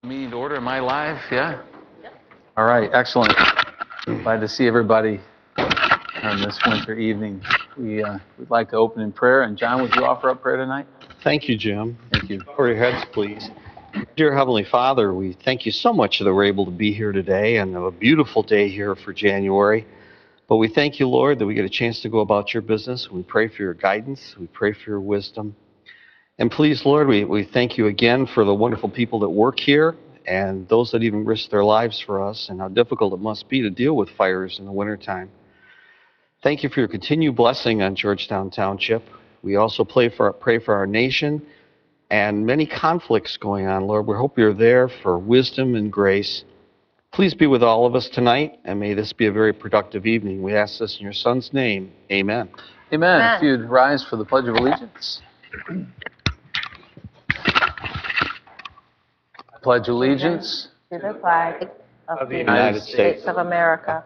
Meeting to order. Am I live? Yeah? All right, excellent. Glad to see everybody on this winter evening. We'd like to open in prayer. And John, would you offer up prayer tonight? Thank you, Jim. Thank you. Lower your heads, please. Dear Heavenly Father, we thank you so much that we're able to be here today and have a beautiful day here for January. But we thank you, Lord, that we get a chance to go about your business. We pray for your guidance. We pray for your wisdom. And please, Lord, we thank you again for the wonderful people that work here and those that even risk their lives for us and how difficult it must be to deal with fires in the wintertime. Thank you for your continued blessing on Georgetown Township. We also pray for our nation and many conflicts going on, Lord. We hope you're there for wisdom and grace. Please be with all of us tonight, and may this be a very productive evening. We ask this in your Son's name. Amen. Amen. If you'd rise for the Pledge of Allegiance. Pledge allegiance to the flag of the United States of America,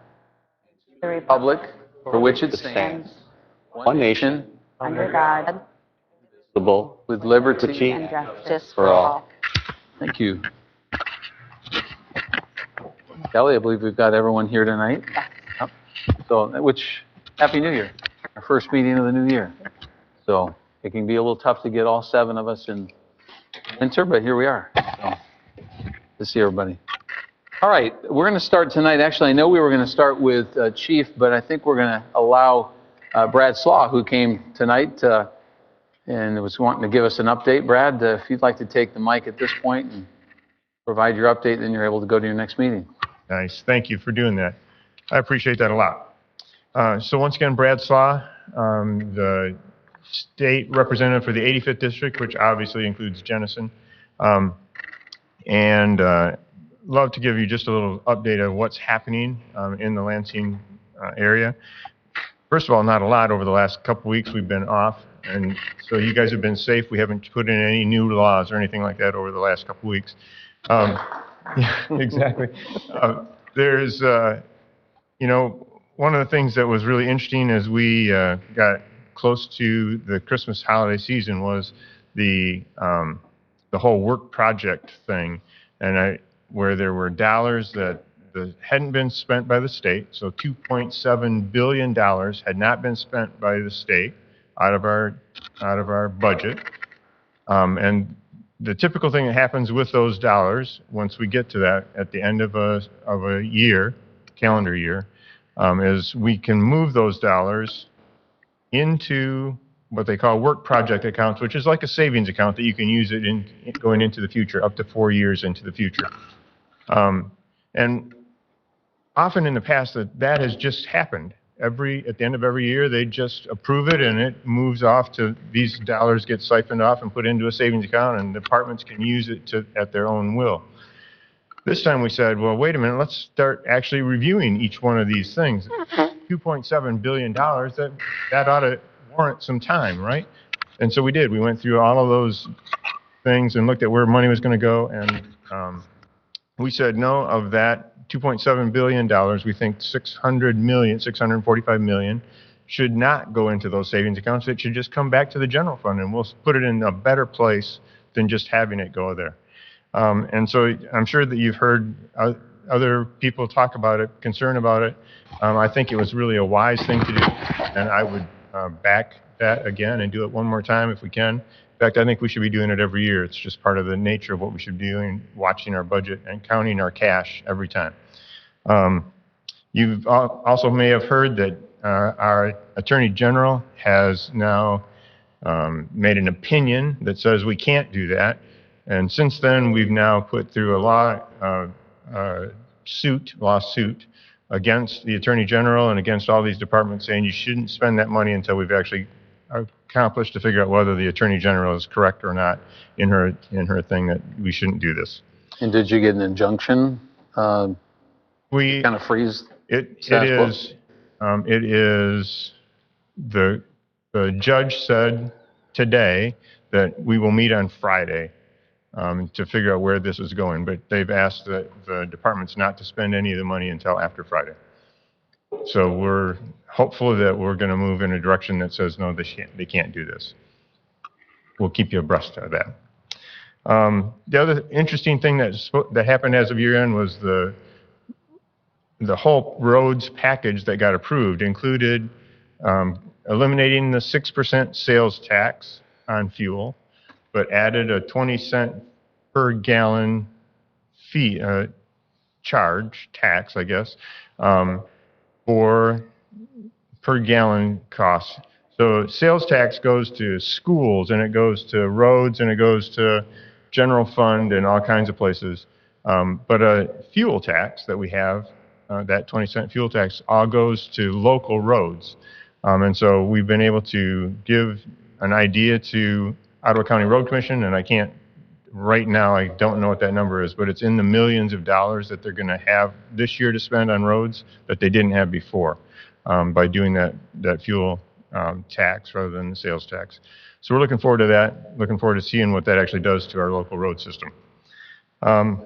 the republic for which it stands, one nation, under God, with liberty and justice for all. Thank you. Kelly, I believe we've got everyone here tonight. Yep. So, Happy New Year, our first meeting of the new year. So it can be a little tough to get all 7 of us in winter, but here we are. So, to see everybody. All right, we're going to start tonight. Actually, I know we were going to start with Chief, but I think we're going to allow Brad Slaw, who came tonight and was wanting to give us an update. Brad, if you'd like to take the mic at this point and provide your update, then you're able to go to your next meeting. Nice. Thank you for doing that. I appreciate that a lot. So once again, Brad Slaw, the state representative for the 85th District, which obviously includes Jenison. And love to give you just a little update of what's happening in the Lansing area. First of all, not a lot. Over the last couple weeks, we've been off, and so you guys have been safe. We haven't put in any new laws or anything like that over the last couple weeks. Yeah, exactly. There's, one of the things that was really interesting as we got close to the Christmas holiday season was the whole work project thing, and where there were dollars that hadn't been spent by the state. So $2.7 billion had not been spent by the state out of our budget. And the typical thing that happens with those dollars, once we get to that at the end of a year, calendar year, is we can move those dollars into what they call work project accounts, which is like a savings account that you can use it in going into the future, up to 4 years into the future. And often in the past that has just happened. At the end of every year, they just approve it and it moves off to, these dollars get siphoned off and put into a savings account, and departments can use it at their own will. This time we said, well, wait a minute, let's start actually reviewing each one of these things. $2.7 billion, that ought to warrant some time, right? And so we did. We went through all of those things and looked at where money was going to go, and we said no, of that $2.7 billion, we think $645 million should not go into those savings accounts. It should just come back to the general fund, and we'll put it in a better place than just having it go there. And so I'm sure that you've heard other people talk about it, concern about it. I think it was really a wise thing to do, and I would back that again and do it one more time if we can. In fact, I think we should be doing it every year. It's just part of the nature of what we should be doing, watching our budget and counting our cash every time. You also may have heard that our Attorney General has now made an opinion that says we can't do that. And since then, we've now put through a lawsuit against the Attorney General and against all these departments, saying you shouldn't spend that money until we've actually accomplished to figure out whether the Attorney General is correct or not in her thing that we shouldn't do this. And did you get an injunction? We kind of freeze. It is the judge said today that we will meet on Friday to figure out where this is going, but they've asked the departments not to spend any of the money until after Friday. So we're hopeful that we're going to move in a direction that says no, they can't do this. We'll keep you abreast of that. The other interesting thing that happened as of year end was the whole roads package that got approved included eliminating the 6% sales tax on fuel, but added a 20-cent per gallon fee tax, I guess, for per gallon costs. So sales tax goes to schools, and it goes to roads, and it goes to general fund and all kinds of places. But a fuel tax that we have, that 20-cent fuel tax, all goes to local roads. And so we've been able to give an idea to Ottawa County Road Commission, and right now, I don't know what that number is, but it's in the millions of dollars that they're going to have this year to spend on roads that they didn't have before by doing that fuel tax rather than the sales tax. So we're looking forward to that, looking forward to seeing what that actually does to our local road system. And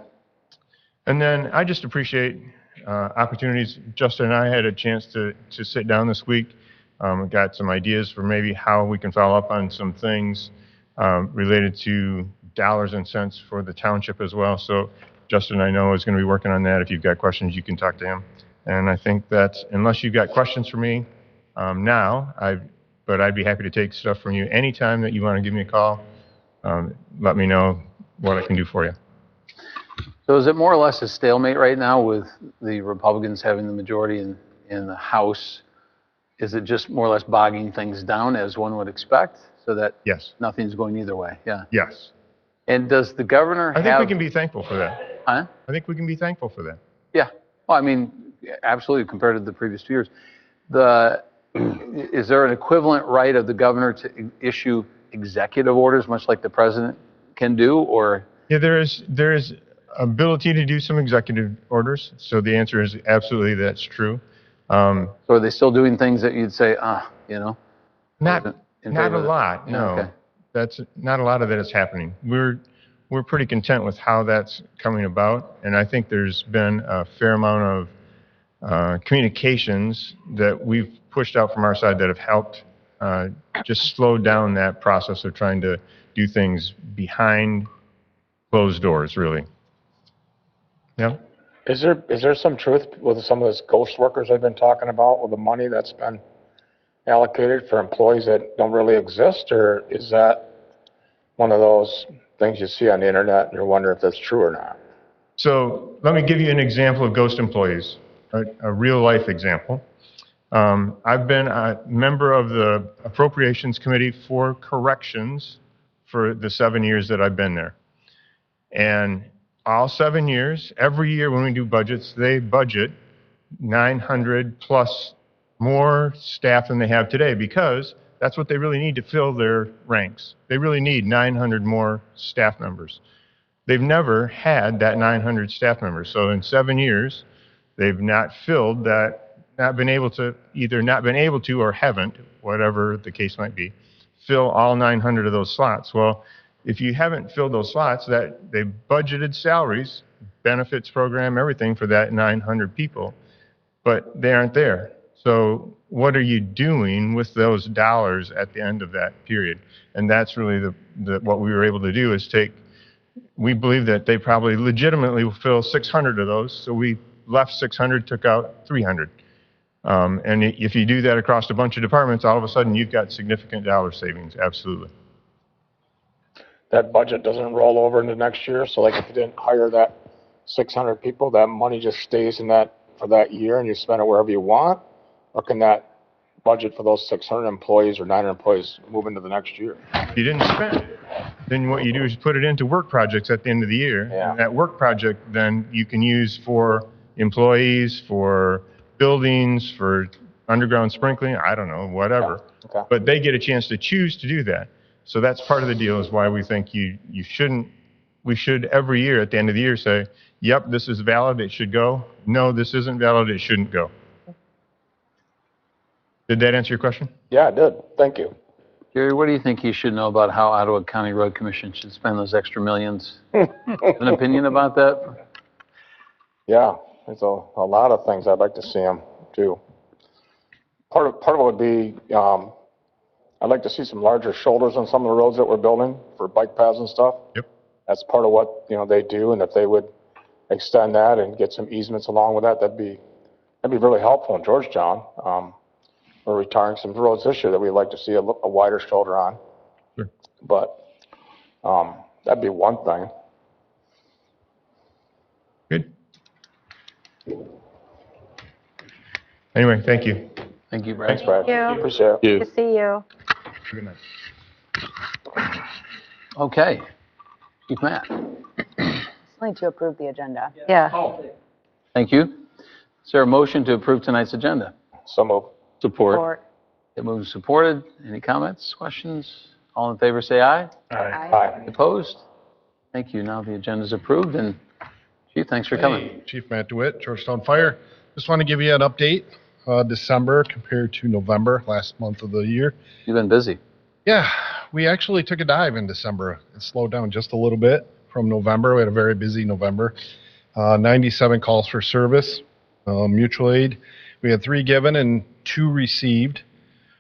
then I just appreciate opportunities. Justin and I had a chance to sit down this week. Got some ideas for maybe how we can follow up on some things related to dollars and cents for the township as well. So Justin, I know, is going to be working on that. If you've got questions, you can talk to him. And I think that's, unless you've got questions for me now, but I'd be happy to take stuff from you anytime that you want to give me a call. Let me know what I can do for you. So is it more or less a stalemate right now with the Republicans having the majority in the House? Is it just more or less bogging things down as one would expect, so that Yes. nothing's going either way? Yeah. Yes. And does the governor I think we can be thankful for that. Huh? I think we can be thankful for that. Yeah. Well, I mean, absolutely, compared to the previous 2 years. Is there an equivalent right of the governor to issue executive orders, much like the president can do, or? Yeah, there is ability to do some executive orders. So the answer is absolutely, that's true. So are they still doing things that you'd say, Not a lot, no. Okay. That's not a lot of that is happening. We're pretty content with how that's coming about, and I think there's been a fair amount of communications that we've pushed out from our side that have helped just slow down that process of trying to do things behind closed doors, really. Yeah. Is there some truth with some of those ghost workers I've been talking about, with the money that's been allocated for employees that don't really exist, or is that one of those things you see on the internet and you're wondering if that's true or not? So let me give you an example of ghost employees, a real life example. I've been a member of the Appropriations Committee for Corrections for the 7 years that I've been there. And all 7 years, every year when we do budgets, they budget 900 plus more staff than they have today, because that's what they really need to fill their ranks. They really need 900 more staff members. They've never had that 900 staff members. So in 7 years, they've not filled that, not been able to or haven't, whatever the case might be, fill all 900 of those slots. Well, if you haven't filled those slots, that they budgeted salaries, benefits program, everything for that 900 people, but they aren't there. So what are you doing with those dollars at the end of that period? And that's really what we were able to do, is we believe that they probably legitimately will fill 600 of those. So we left 600, took out 300. And if you do that across a bunch of departments, all of a sudden you've got significant dollar savings. Absolutely. That budget doesn't roll over into next year, so like if you didn't hire that 600 people, that money just stays in that for that year and you spend it wherever you want? Or can that budget for those 600 employees or 900 employees move into the next year? If you didn't spend it, then what you do is put it into work projects at the end of the year. Yeah. And that work project then you can use for employees, for buildings, for underground sprinkling, I don't know, whatever. Yeah. Okay. But they get a chance to choose to do that. So that's part of the deal, is why we think we should every year at the end of the year say, yep, this is valid, it should go. No, this isn't valid, it shouldn't go. Did that answer your question? Yeah, it did. Thank you. Gary, what do you think you should know about how Ottawa County Road Commission should spend those extra millions? An opinion about that? Yeah, there's a lot of things I'd like to see them do. Part of it would be, I'd like to see some larger shoulders on some of the roads that we're building for bike paths and stuff. Yep. that's part of what, they do, and if they would extend that and get some easements along with that, that'd be really helpful in Georgetown. We're retiring some roads this year that we'd like to see a wider shoulder on. Sure. But, that'd be one thing. Good. Anyway, thank you. Thank you, Brad. Thanks, Brad. Thank you. Appreciate it. You. Good to see you. Good night. Okay. Chief Matt. Need to approve the agenda. Yeah. Thank you. Is there a motion to approve tonight's agenda? So move. Support. Support. It moved and supported. Any comments, questions? All in favor, say aye. Aye. Opposed? Thank you. Now the agenda is approved, and Chief, thanks for coming. Hey, Chief Matt DeWitt, Georgetown Fire. Just want to give you an update, December compared to November, last month of the year. You've been busy. Yeah, we actually took a dive in December. It slowed down just a little bit from November. We had a very busy November. 97 calls for service, mutual aid. We had 3 given and 2 received.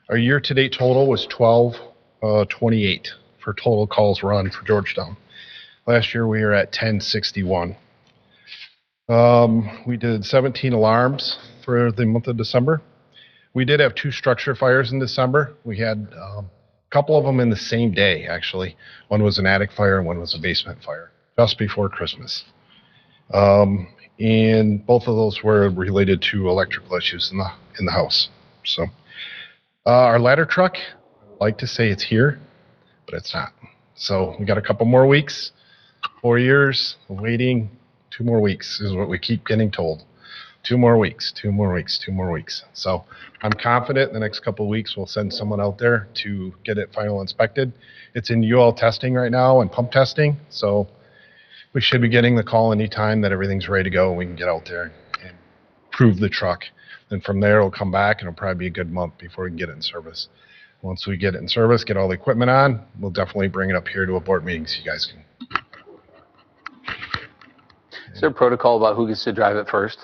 Our year-to-date total was 1228 for total calls run for Georgetown. Last year we were at 1061. We did 17 alarms for the month of December. We did have 2 structure fires in December. We had a couple of them in the same day, actually. One was an attic fire and one was a basement fire, just before Christmas. And both of those were related to electrical issues in the house. So our ladder truck, I'd like to say it's here, but it's not. So we got a couple more weeks, 4 years of waiting. 2 more weeks is what we keep getting told. 2 more weeks, 2 more weeks, 2 more weeks. So I'm confident in the next couple of weeks we'll send someone out there to get it final inspected. It's in UL testing right now and pump testing. So we should be getting the call anytime that everything's ready to go and we can get out there and prove the truck. Then from there it'll come back and it'll probably be a good month before we can get it in service. Once we get it in service, get all the equipment on, we'll definitely bring it up here to a board meeting so you guys can. Is there a protocol about who gets to drive it first?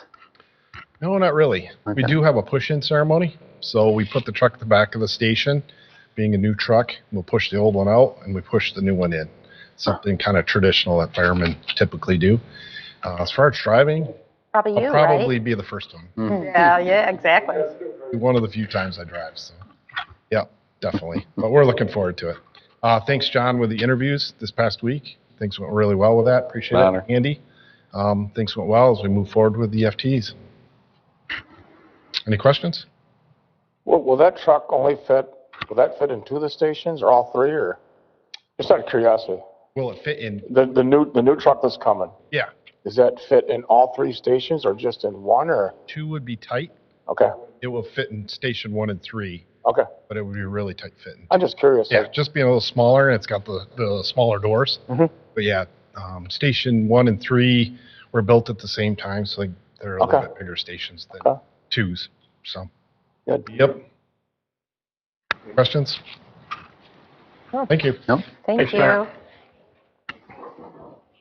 No, not really. We Okay. do have a push-in ceremony. So we put the truck at the back of the station, being a new truck. We'll push the old one out and we push the new one in. Something kind of traditional that firemen typically do. As far as driving, Probably you, I'll right? probably be the first one. Yeah, exactly. One of the few times I drive. So, yeah, definitely. But we're looking forward to it. Thanks, John, with the interviews this past week. Things went really well with that. Appreciate Honor. it. Andy, things went well as we move forward with the FTs. Any questions? Will that truck only fit, will that fit in 2 of the stations or all 3, or just out of curiosity? Will it fit in? The new truck that's coming, Yeah, does that fit in all 3 stations or just in 1, or? 2 would be tight. Okay, It will fit in station 1 and 3, okay. but it would be really tight fitting. I'm just curious. Yeah, just being a little smaller and it's got the smaller doors. Mhm. But yeah, station 1 and 3 were built at the same time, so they're a little Okay. bit bigger stations than Okay. 2s. So, Good. yep. Questions? Thank you. No? Thank you.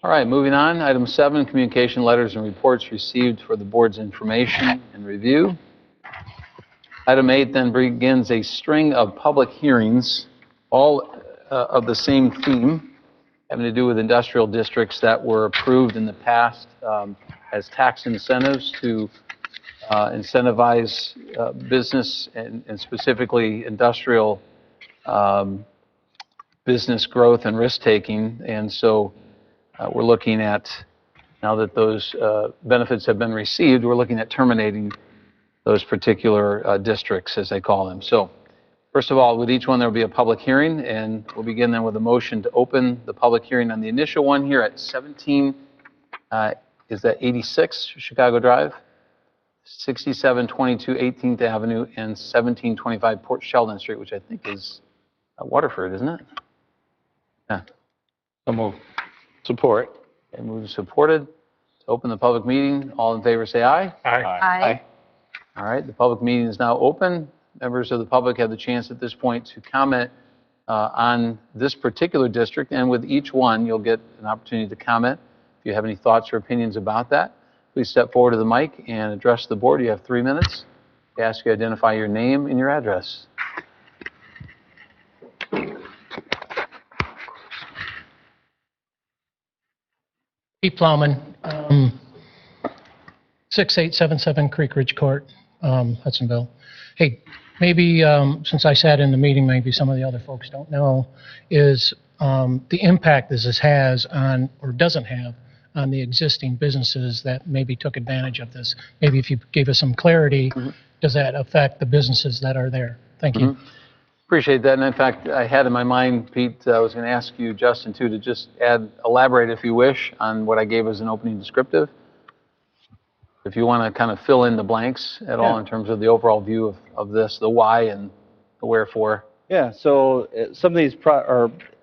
All right, moving on. Item 7, communication letters and reports received for the board's information and review. Item 8 then begins a string of public hearings, all of the same theme, having to do with industrial districts that were approved in the past as tax incentives to incentivize business and specifically industrial business growth and risk-taking. And so we're looking at, now that those benefits have been received, we're looking at terminating those particular districts, as they call them. So first of all, with each one, there will be a public hearing, and we'll begin then with a motion to open the public hearing on the initial one here at 17, is that 86 Chicago Drive? 6722 18th Avenue and 1725 Port Sheldon Street, which I think is Waterford, isn't it? Yeah. So moved. Support. Okay, moved and supported. To open the public meeting, all in favor say aye. Aye. All right, the public meeting is now open. Members of the public have the chance at this point to comment on this particular district, and with each one, you'll get an opportunity to comment. If you have any thoughts or opinions about that, please step forward to the mic and address the board. You have 3 minutes. I ask you to identify your name and your address. Pete Plowman, 6877 Creek Ridge Court, Hudsonville. Hey, maybe since I sat in the meeting, maybe some of the other folks don't know, is the impact this has on, or doesn't have, on the existing businesses that maybe took advantage of this. Maybe if you gave us some clarity, does that affect the businesses that are there? Thank you. Appreciate that. And in fact, I had in my mind, Pete, I was going to ask you, Justin, too, to just elaborate, if you wish, on what I gave as an opening descriptive. If you want to kind of fill in the blanks at all in terms of the overall view of this, the why and the wherefore. Yeah, so some of these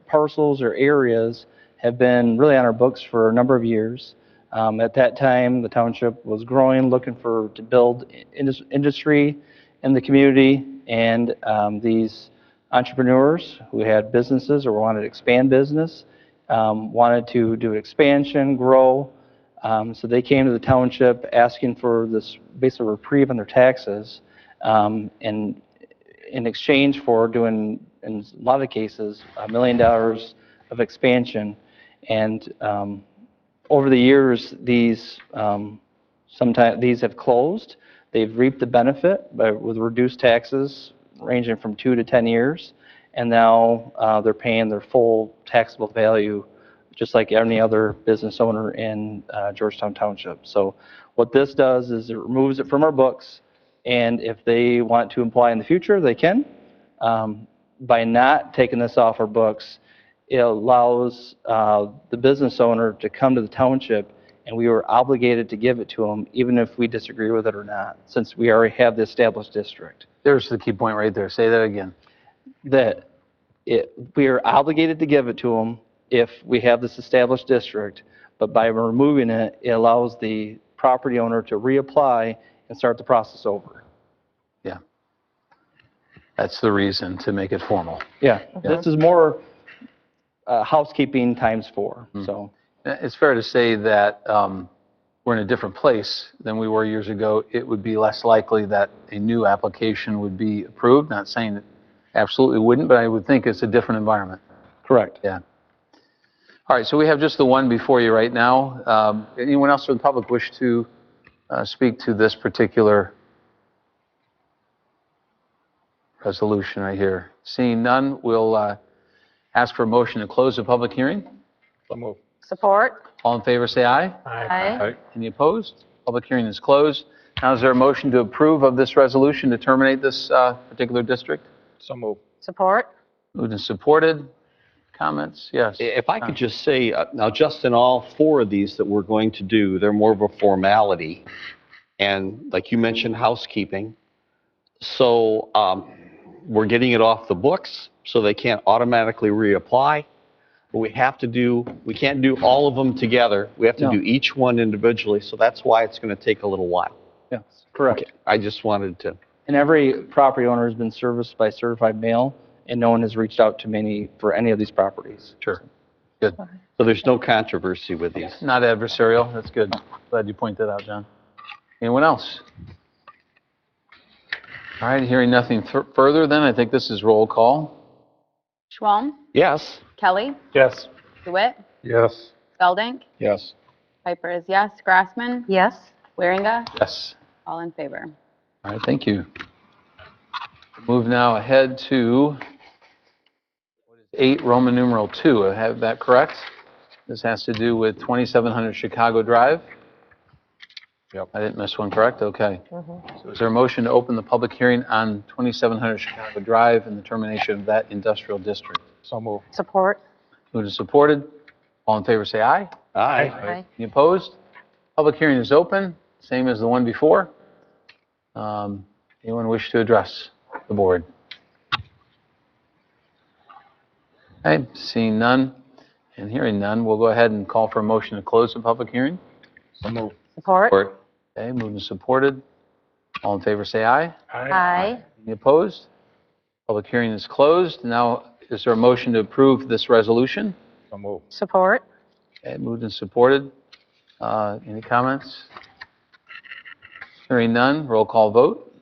parcels or areas have been really on our books for a number of years. At that time, the township was growing, looking to build industry in the community, and these entrepreneurs who had businesses or wanted to expand business wanted to do expansion, grow. So they came to the township asking for this basic reprieve on their taxes, and in exchange for doing, in a lot of cases, $1 million of expansion. And over the years, these sometimes these have closed. They've reaped the benefit with reduced taxes ranging from 2 to 10 years, and now they're paying their full taxable value, just like any other business owner in Georgetown Township. So what this does is it removes it from our books, and if they want to apply in the future, they can. By not taking this off our books, it allows the business owner to come to the township, and we were obligated to give it to them, even if we disagree with it or not, since we already have the established district. There's the key point right there. Say that again. That we are obligated to give it to them if we have this established district, but by removing it, it allows the property owner to reapply and start the process over. Yeah. That's the reason to make it formal. Yeah. This is more housekeeping times 4. So it's fair to say that we're in a different place than we were years ago. It would be less likely that a new application would be approved. Not saying it absolutely wouldn't, but I would think it's a different environment. Correct. Yeah. All right, so we have just the one before you right now. Anyone else from the public wish to speak to this particular resolution right here? Seeing none, we'll ask for a motion to close the public hearing. So move. Support. All in favor, say aye. Aye. Any opposed? Public hearing is closed. Now, is there a motion to approve of this resolution to terminate this particular district? So move. Support. Moved and supported. Comments? Yes. If I could just say, now, Justin, all 4 of these that we're going to do, they're more of a formality. And like you mentioned, housekeeping. So we're getting it off the books so they can't automatically reapply. But we can't do all of them together. We have to do each one individually. So that's why it's going to take a little while. yes, correct. Okay. I just wanted to. And every property owner has been serviced by certified mail, and no one has reached out to me for any of these properties. Sure. Good. So there's no controversy with these. Not adversarial. That's good. Glad you pointed that out, John. Anyone else? All right, hearing nothing further, then I think this is roll call. Schwalm, Yes. Kelly, Yes. DeWitt, Yes. Feldink, Yes. Piper is yes, Grassman, Yes. Waringa, Yes. all in favor. All right, thank you. Move now ahead to 8 Roman numeral 2. I have that correct? This has to do with 2700 Chicago Drive. Yep. I didn't miss one, correct? Okay. So is there a motion to open the public hearing on 2700 Chicago Drive and the termination of that industrial district? So move. Support. Moved and supported. All in favor say aye. Aye. Aye. Any opposed? Public hearing is open, same as the one before. Anyone wish to address the board? Okay, seeing none and hearing none, we'll go ahead and call for a motion to close the public hearing. So move. Support. Support. Okay, moved and supported. All in favor say aye. Aye. Any opposed? Public hearing is closed. Now, is there a motion to approve this resolution? So move. Support. Okay, moved and supported. Any comments? Hearing none, roll call vote.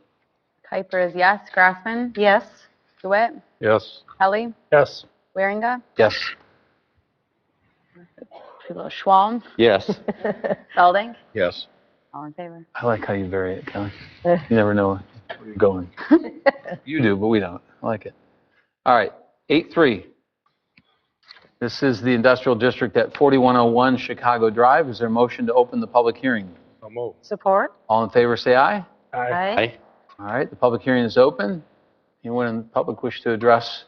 Piper is yes, Grassman, Yes. DeWitt, Yes. Kelly, Yes. Waringa, Yes. too low. Schwalm, Yes. Belding, Yes. all in favor. I like how you vary it, Kelly. You never know where you're going. You do, but we don't. I like it. All right, 8-3. This is the industrial district at 4101 Chicago Drive. Is there a motion to open the public hearing? So move. Support. All in favor, say aye. Aye. All right, the public hearing is open. Anyone in the public wish to address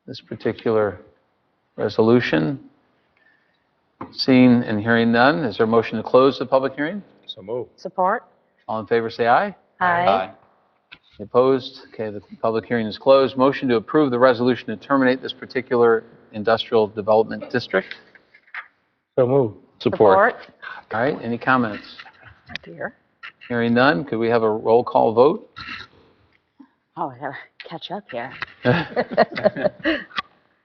this particular resolution? Seeing and hearing none, is there a motion to close the public hearing? So move. Support. All in favor, say aye. Aye. Opposed? Okay, the public hearing is closed. Motion to approve the resolution to terminate this particular industrial development district. So move. Support. All right, any comments? Oh, dear. Hearing none, could we have a roll call vote? Oh, I gotta catch up here.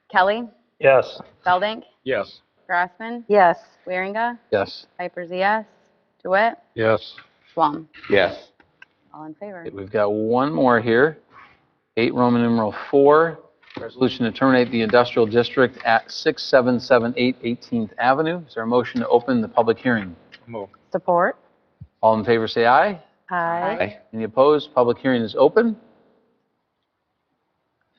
Kelly, Yes. Belding, Yes. Grassman, Yes. Waringa, Yes. Kuiper's a yes. DeWitt, Yes. Schwalm, Yes. all in favor. We've got one more here. 8 Roman numeral 4, resolution to terminate the industrial district at 6778 18th Avenue. Is there a motion to open the public hearing? So move. Support. All in favor, say aye. Aye. Any opposed? Public hearing is open.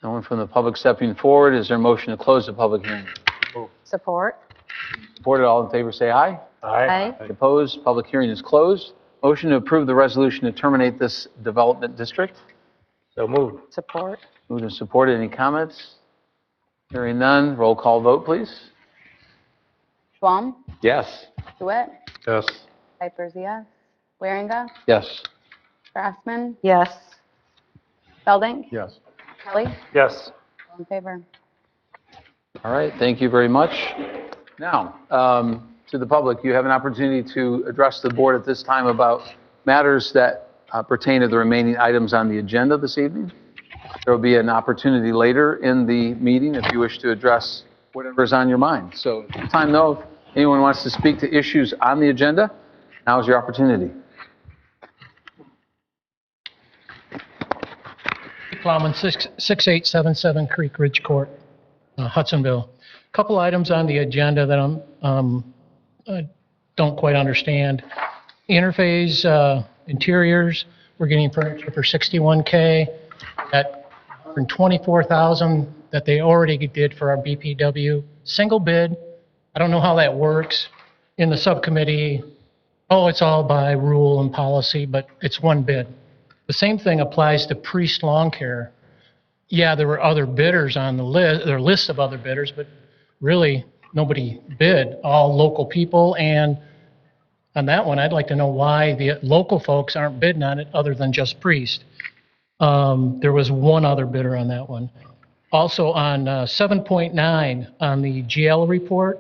No one from the public stepping forward. Is there a motion to close the public hearing? Support. Supported, all in favor, say aye. Aye. Any opposed? Public hearing is closed. Motion to approve the resolution to terminate this development district. So move. Support. Moved and supported. Any comments? Hearing none. Roll call vote, please. Schwalm, Yes. DeWitt, Yes. Kuiper's a yes. Waringa, Yes. Grassman, Yes. Belding, Yes. Kelly, Yes. all in favor. All right. Thank you very much. Now, to the public, you have an opportunity to address the board at this time about matters that pertain to the remaining items on the agenda this evening. There will be an opportunity later in the meeting if you wish to address whatever is on your mind. So at the time, though, if anyone wants to speak to issues on the agenda, now is your opportunity. Plowman, 6877 Creek Ridge Court, Hudsonville. Couple items on the agenda that I don't quite understand. Interphase interiors, we're getting furniture for $61K at $124,000 that they already did for our BPW. Single bid. I don't know how that works in the subcommittee. Oh, it's all by rule and policy, but it's one bid. The same thing applies to Priest Lawn Care. Yeah, there were other bidders on the list, or list of other bidders, but really nobody bid, all local people. And on that one, I'd like to know why the local folks aren't bidding on it other than just Priest. There was one other bidder on that one. Also on 7.9 on the GL report,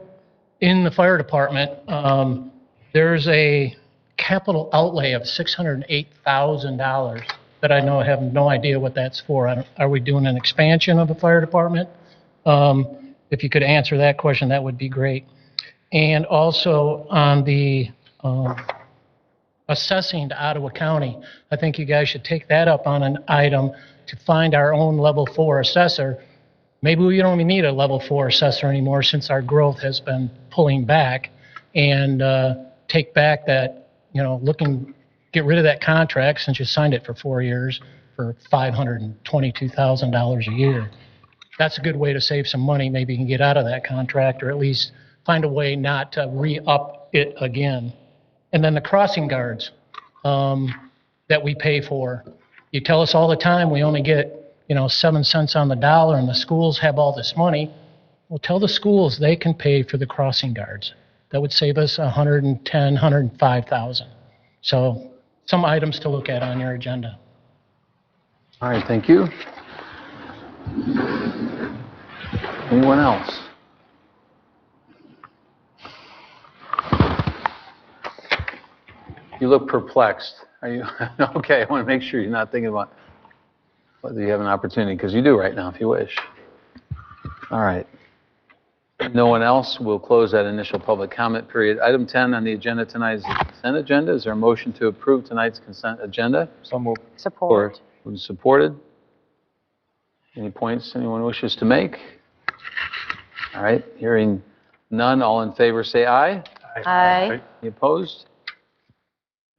in the fire department, there's a capital outlay of $608,000 that I have no idea what that's for. Are we doing an expansion of the fire department? If you could answer that question, that would be great. And also on the assessing to Ottawa County, I think you guys should take that up on an item to find our own level 4 assessor. Maybe we don't even need a level 4 assessor anymore since our growth has been pulling back, and take back that, get rid of that contract since you signed it for 4 years for $522,000 a year. That's a good way to save some money. Maybe you can get out of that contract, or at least find a way not to re-up it again. And then the crossing guards that we pay for. You tell us all the time we only get 7 cents on the dollar, and the schools have all this money. Well, tell the schools they can pay for the crossing guards. That would save us $110,000, $105,000. So some items to look at on your agenda. All right, thank you. Anyone else? You look perplexed. Are you okay? I want to make sure you're not thinking about whether you have an opportunity, because you do right now if you wish. All right. No one else. We'll close that initial public comment period. Item 10 on the agenda tonight is the consent agenda. Is there a motion to approve tonight's consent agenda? So move. Support. Moved and supported. Any points anyone wishes to make? All right. Hearing None, all in favor say aye. Aye. Any opposed?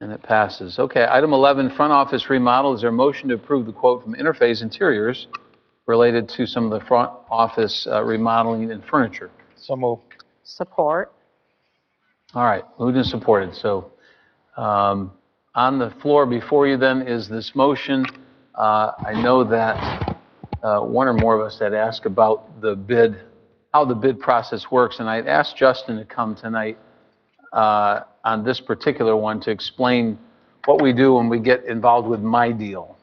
And it passes. Okay, item 11, front office remodel. Is there a motion to approve the quote from Interface Interiors related to some of the front office remodeling and furniture? So move. Support. All right, moved and supported. So on the floor before you then is this motion. I know that one or more of us had asked about the bid, how the bid process works, and I'd asked Justin to come tonight on this particular one to explain what we do when we get involved with My Deal.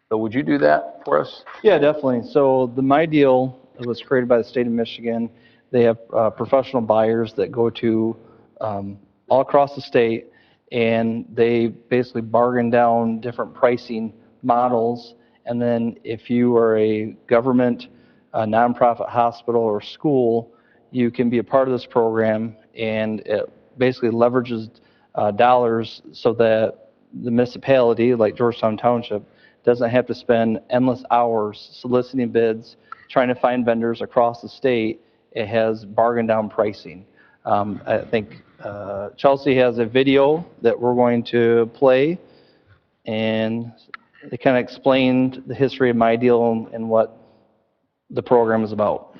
So would you do that for us? Yeah, definitely. So the My Deal was created by the state of Michigan. They have professional buyers that go to all across the state, and they basically bargain down different pricing models. And then if you are a government, nonprofit hospital, or school, you can be a part of this program, and it basically leverages dollars so that the municipality, like Georgetown Township, doesn't have to spend endless hours soliciting bids, trying to find vendors across the state. It has bargain down pricing. I think Chelsea has a video that we're going to play, and they kind of explained the history of My Deal and what the program is about.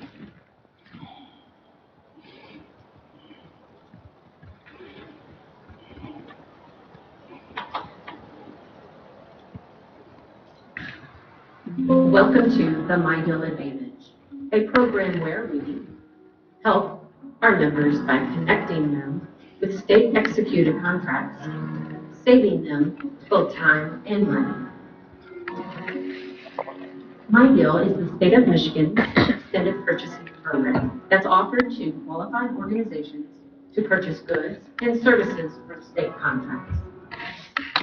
Welcome to the My Deal Advantage, a program where we help our members by connecting them with state-executed contracts, saving them both time and money. My Deal is the state of Michigan's extended purchasing program that's offered to qualified organizations to purchase goods and services from state contracts.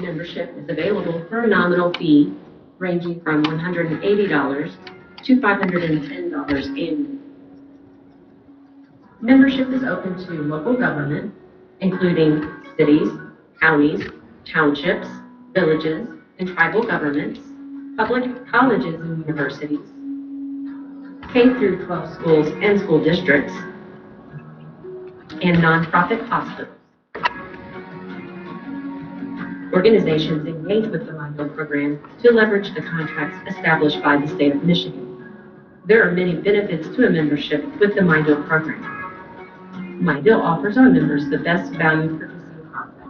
Membership is available for a nominal fee ranging from $180 to $510 annually. Membership is open to local government, including cities, counties, townships, villages, and tribal governments, public colleges and universities, K through 12 schools and school districts, and nonprofit hospitals. Organizations engage with the My Deal program to leverage the contracts established by the state of Michigan. There are many benefits to a membership with the My Deal program. My Deal offers our members the best value purchasing process.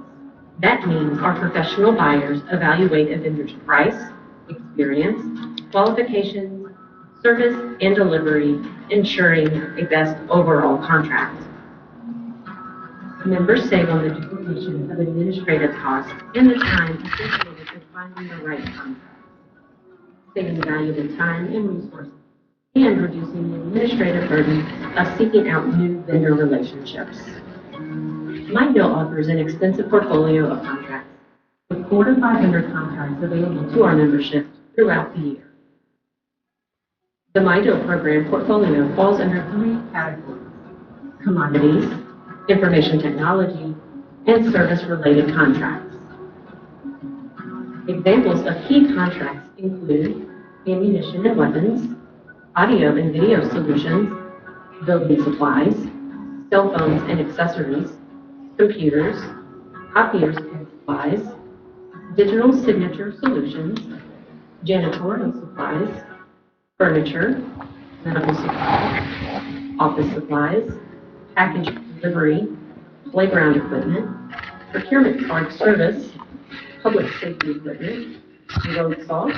That means our professional buyers evaluate a vendor's price, experience, qualifications, service, and delivery, ensuring a best overall contract. Members save on the duplication of administrative costs and the time associated with finding the right contract, saving valuable time and resources, and reducing the administrative burden of seeking out new vendor relationships. My Deal offers an extensive portfolio of contracts, with 400 to 500 contracts available to our membership throughout the year. The My Deal program portfolio falls under 3 categories: commodities, information technology, and service-related contracts. Examples of key contracts include ammunition and weapons, audio and video solutions, building supplies, cell phones and accessories, computers, copiers and supplies, digital signature solutions, janitorial supplies, furniture, medical supplies, office supplies, package delivery, playground equipment, procurement card service, public safety equipment, road salt,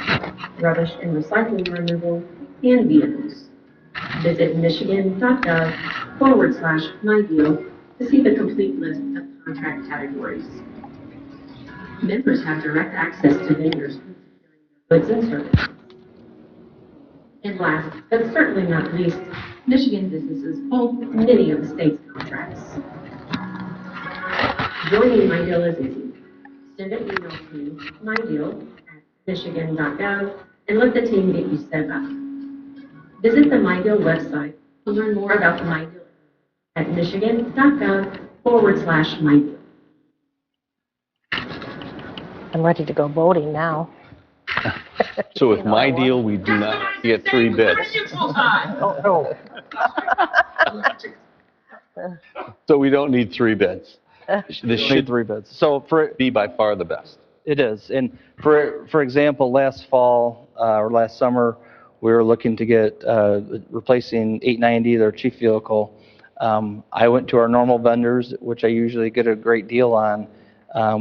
rubbish and recycling removal, and vehicles. Visit michigan.gov/mydeal to see the complete list of contract categories. Members have direct access to vendors for goods and services. And last, but certainly not least, Michigan businesses hold many of the state's contracts. Joining My Deal is easy. Send an email to mydeal@michigan.gov and let the team get you set up. Visit the My Deal website to learn more about the My Deal at michigan.gov/mydeal. I'm ready to go voting now. So with My Deal, we do not get 3 bids. Oh, no. So we don't need 3 bids. This Need should 3 bids. So for, be by far the best. it is. And for example, last fall or last summer, we were looking to get replacing 890, their chief vehicle. I went to our normal vendors, which I usually get a great deal on.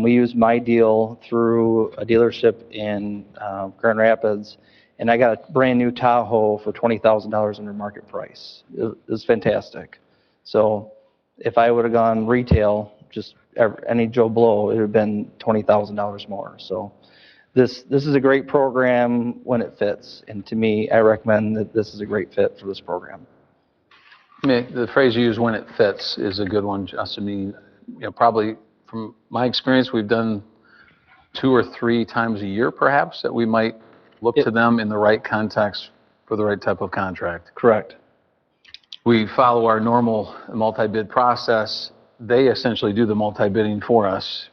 We used my deal through a dealership in Grand Rapids, and I got a brand new Tahoe for $20,000 under market price. It was fantastic. So if I would have gone retail, just any Joe Blow, it would have been $20,000 more. So this is a great program when it fits, and to me, I recommend that this is a great fit for this program. I mean, the phrase you use, "when it fits," is a good one, just to me. Probably from my experience, we've done 2 or 3 times a year, perhaps, that we might look to them in the right context for the right type of contract. Correct. We follow our normal multi-bid process. They essentially do the multi-bidding for us.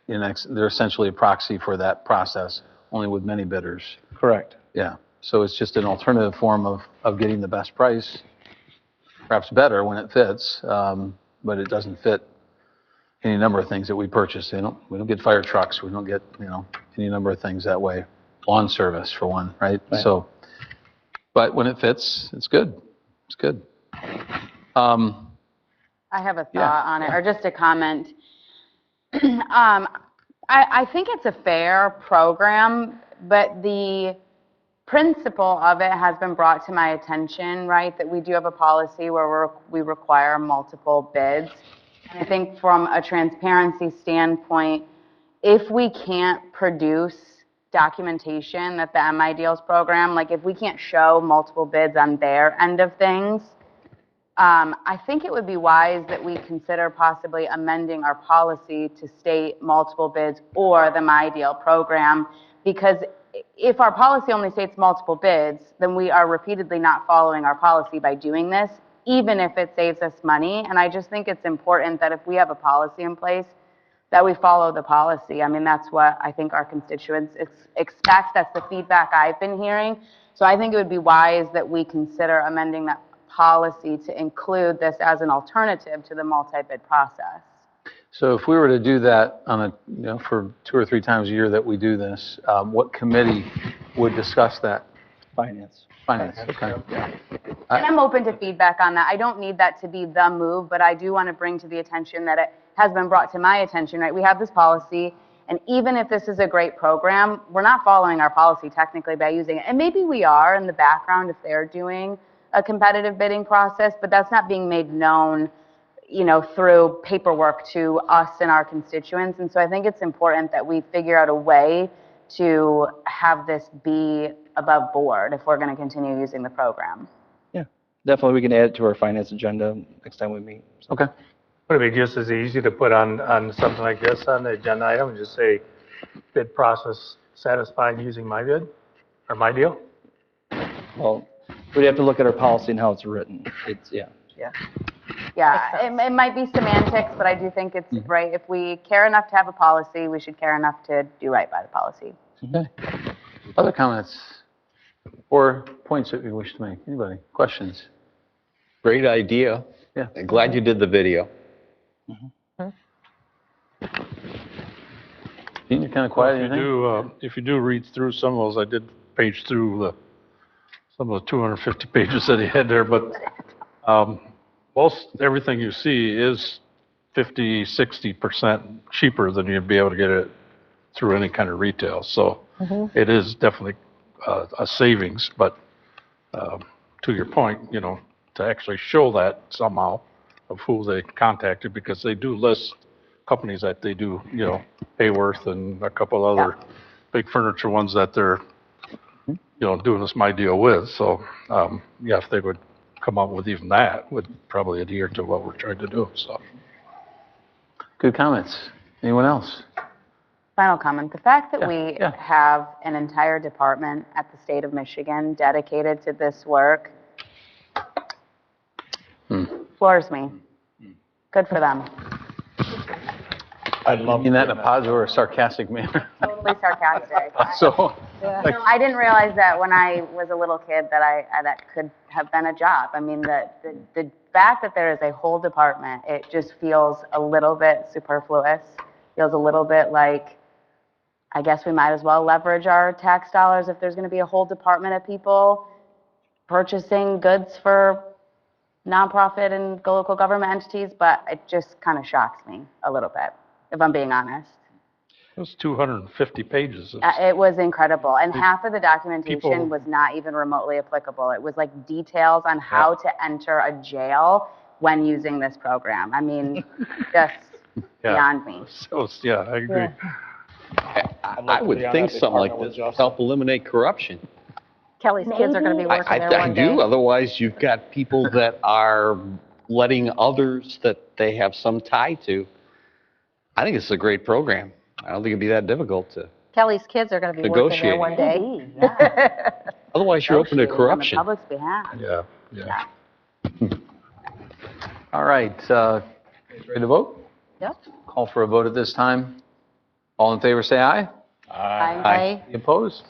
They're essentially a proxy for that process, only with many bidders. Correct. Yeah. So it's just an alternative form of getting the best price, perhaps better when it fits, but it doesn't fit any number of things that we purchase. We don't get fire trucks. We don't get, any number of things that way. Lawn service, for one, right? So, but when it fits, it's good. It's good. I have a thought on it, or just a comment. I think it's a fair program, but the principle of it has been brought to my attention, right? That we do have a policy where we require multiple bids. And I think from a transparency standpoint, if we can't produce documentation that the MI Deals program, like if we can't show multiple bids on their end of things, I think it would be wise that we consider possibly amending our policy to state multiple bids or the My Deal program, because if our policy only states multiple bids, then we are repeatedly not following our policy by doing this, even if it saves us money. And I just think it's important that if we have a policy in place, that we follow the policy. I mean, that's what I think our constituents expect. That's the feedback I've been hearing. So I think it would be wise that we consider amending that policy to include this as an alternative to the multi-bid process. So if we were to do that on for 2 or 3 times a year that we do this, what committee would discuss that? Finance. Finance, okay. Yeah. And I'm open to feedback on that. I don't need that to be the move, but I do want to bring to the attention that it has been brought to my attention, right? We have this policy, and even if this is a great program, we're not following our policy technically by using it. And maybe we are in the background if they're doing a competitive bidding process, but that's not being made known, through paperwork to us and our constituents. And so I think it's important that we figure out a way to have this be above board if we're going to continue using the program. Yeah, definitely we can add it to our finance agenda next time we meet. So. Okay. Would it be just as easy to put on something like this on the agenda item and just say bid process satisfied using my bid or my deal? Well, we'd have to look at our policy and how it's written. Yeah, it might be semantics, but I do think it's right. If we care enough to have a policy, we should care enough to do right by the policy. Okay. Other comments or points that you wish to make? Anybody? Questions? Great idea. Yeah. I'm glad you did the video. Dean, you're kind of quiet. If you do read through some of those, I did page through some of the 250 pages that he had there, but most everything you see is 50, 60% cheaper than you'd be able to get it through any kind of retail. So it is definitely a savings, but to your point, to actually show that somehow of who they contacted, because they do list companies that they do, Hayworth and a couple other big furniture ones that they're, doing this My Deal with. So, if they would come up with even that, would probably adhere to what we're trying to do. So, good comments. Anyone else? Final comment. The fact that we have an entire department at the state of Michigan dedicated to this work floors me. Good for them. I love that in a positive or a sarcastic manner. Totally sarcastic. So, Yeah. I didn't realize that when I was a little kid that that could have been a job. I mean, the fact that there is a whole department, it just feels a little bit superfluous. Feels a little bit like, I guess we might as well leverage our tax dollars if there's going to be a whole department of people purchasing goods for nonprofit and local government entities, but it just kind of shocks me a little bit, if I'm being honest. It was 250 pages. It was incredible, and half of the documentation People- was not even remotely applicable. It was like details on how to enter a jail when using this program. I mean, just beyond me. So, yeah, I agree. I would think something like this would help eliminate corruption. Kelly's kids are going to be working there I one day. do, otherwise you've got people that are letting others that they have some tie to. I think it's a great program. I don't think it'd be that difficult to, Kelly's kids are going to be working there one day. Indeed, yeah. otherwise you're open to Negotiating corruption. On the public's behalf. Yeah. All right, ready to vote? Yep. Call for a vote at this time. All in favor, say aye. Aye. Any opposed?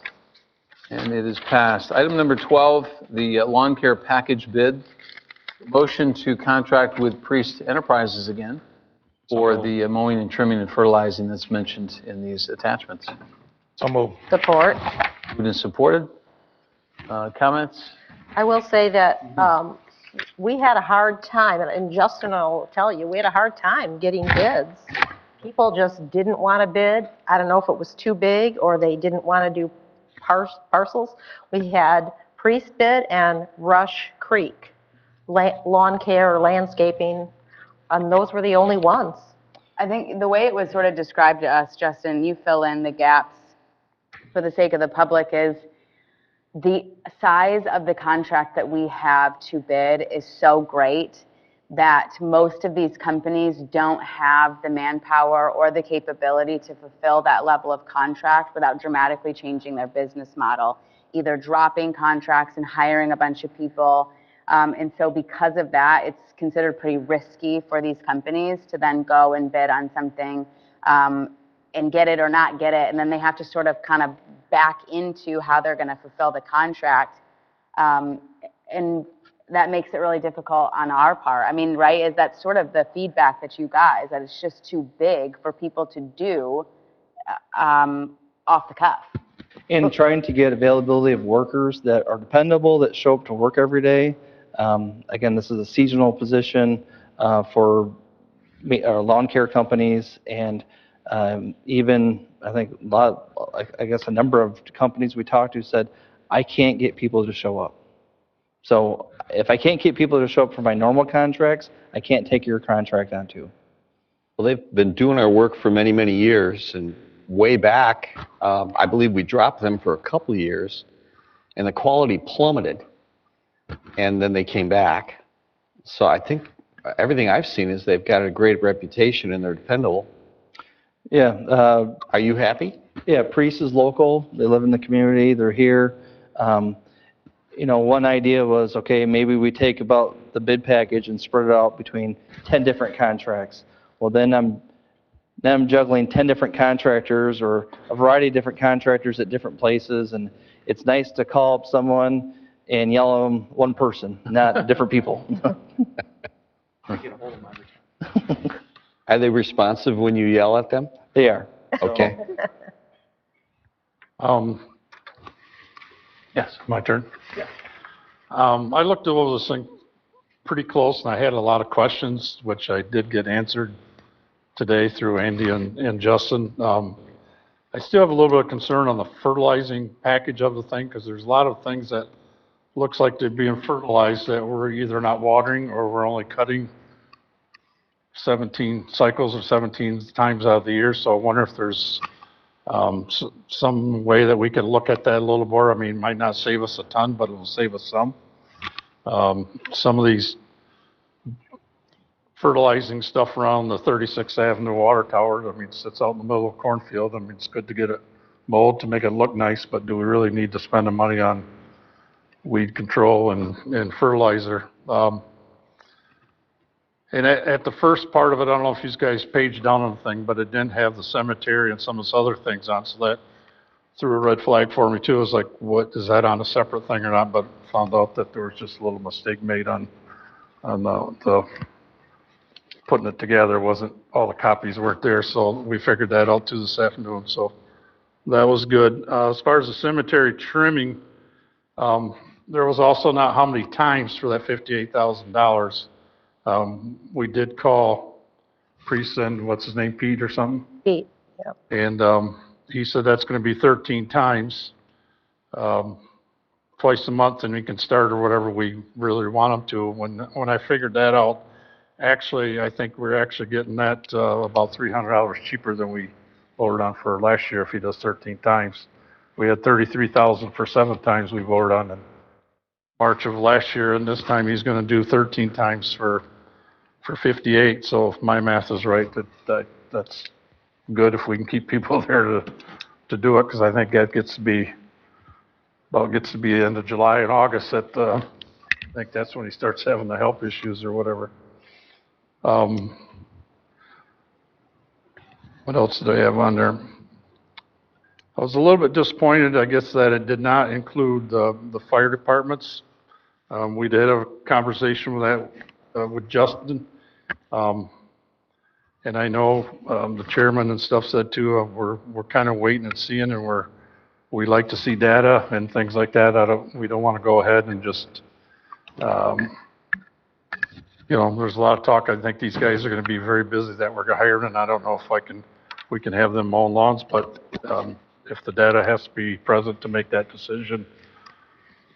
And it is passed. Item number 12, the lawn care package bid. Motion to contract with Priest Enterprises again for the mowing and trimming and fertilizing that's mentioned in these attachments. So move. Support. Moved and supported. Comments? I will say that we had a hard time, and Justin will tell you, we had a hard time getting bids. People just didn't want to bid. I don't know if it was too big or they didn't want to do parcels. We had Priest bid and Rush Creek, lawn care or landscaping, and those were the only ones. I think the way it was sort of described to us, Justin, you fill in the gaps for the sake of the public, is the size of the contract that we have to bid is so great that most of these companies don't have the manpower or the capability to fulfill that level of contract without dramatically changing their business model, either dropping contracts and hiring a bunch of people. And so because of that, it's considered pretty risky for these companies to then go and bid on something and get it or not get it. And then they have to sort of kind of back into how they're going to fulfill the contract. And that makes it really difficult on our part. I mean, right, is that sort of the feedback that you guys, that it's just too big for people to do off the cuff. And trying to get availability of workers that are dependable, that show up to work every day. Again, this is a seasonal position for lawn care companies, and even I think I guess a number of companies we talked to said, I can't get people to show up. So if I can't get people to show up for my normal contracts, I can't take your contract on too. Well, they've been doing our work for many, many years, and way back, I believe we dropped them for a couple of years, and the quality plummeted, and then they came back. So I think everything I've seen is they've got a great reputation and they're dependable. Yeah. Are you happy? Yeah, Priest is local. They live in the community. They're here. You know, one idea was, okay, maybe we take about the bid package and spread it out between 10 different contracts. Well, then I'm juggling 10 different contractors or a variety of different contractors at different places, and it's nice to call up someone and yell at them one person, not different people. Are they responsive when you yell at them? They are. Okay. Yes. My turn? Yeah. I looked over this thing pretty close, and I had a lot of questions, which I did get answered today through Andy and Justin. I still have a little bit of concern on the fertilizing package of the thing, because there's a lot of things that looks like they're being fertilized that we're either not watering or we're only cutting 17 cycles or 17 times out of the year. So I wonder if there's some way that we could look at that a little more. I mean, it might not save us a ton, but it'll save us some. Some of these fertilizing stuff around the 36th Avenue water tower, I mean, it sits out in the middle of a cornfield. I mean, it's good to get it mowed to make it look nice, but do we really need to spend the money on weed control and fertilizer? And at the first part of it, I don't know if you guys paged down on the thing, but it didn't have the cemetery and some of those other things on, so that threw a red flag for me too. It was like, what, is that on a separate thing or not? But found out that there was just a little mistake made on the putting it together. Wasn't, all the copies weren't there, so we figured that out too this afternoon. So that was good. As far as the cemetery trimming, there was also not how many times for that $58,000. We did call priest and what's his name, Pete or something? Pete, yeah. And he said that's going to be 13 times, twice a month, and we can start or whatever we really want him to. When I figured that out, actually, I think we're actually getting that about $300 cheaper than we voted on for last year if he does 13 times. We had 33,000 for 7 times we voted on in March of last year, and this time he's going to do 13 times for 58. So if my math is right, that's good if we can keep people there to do it, because I think that gets to be the end of July and August that I think that's when he starts having the health issues or whatever. What else did I have on there? I was a little bit disappointed, I guess, that it did not include the fire departments. We did have a conversation with that with Justin. And I know the chairman and stuff said too, we're kind of waiting and seeing, and we like to see data and things like that. We don't want to go ahead and just, there's a lot of talk. I think these guys are going to be very busy that we're hiring, and I don't know if we can have them mowing lawns, but if the data has to be present to make that decision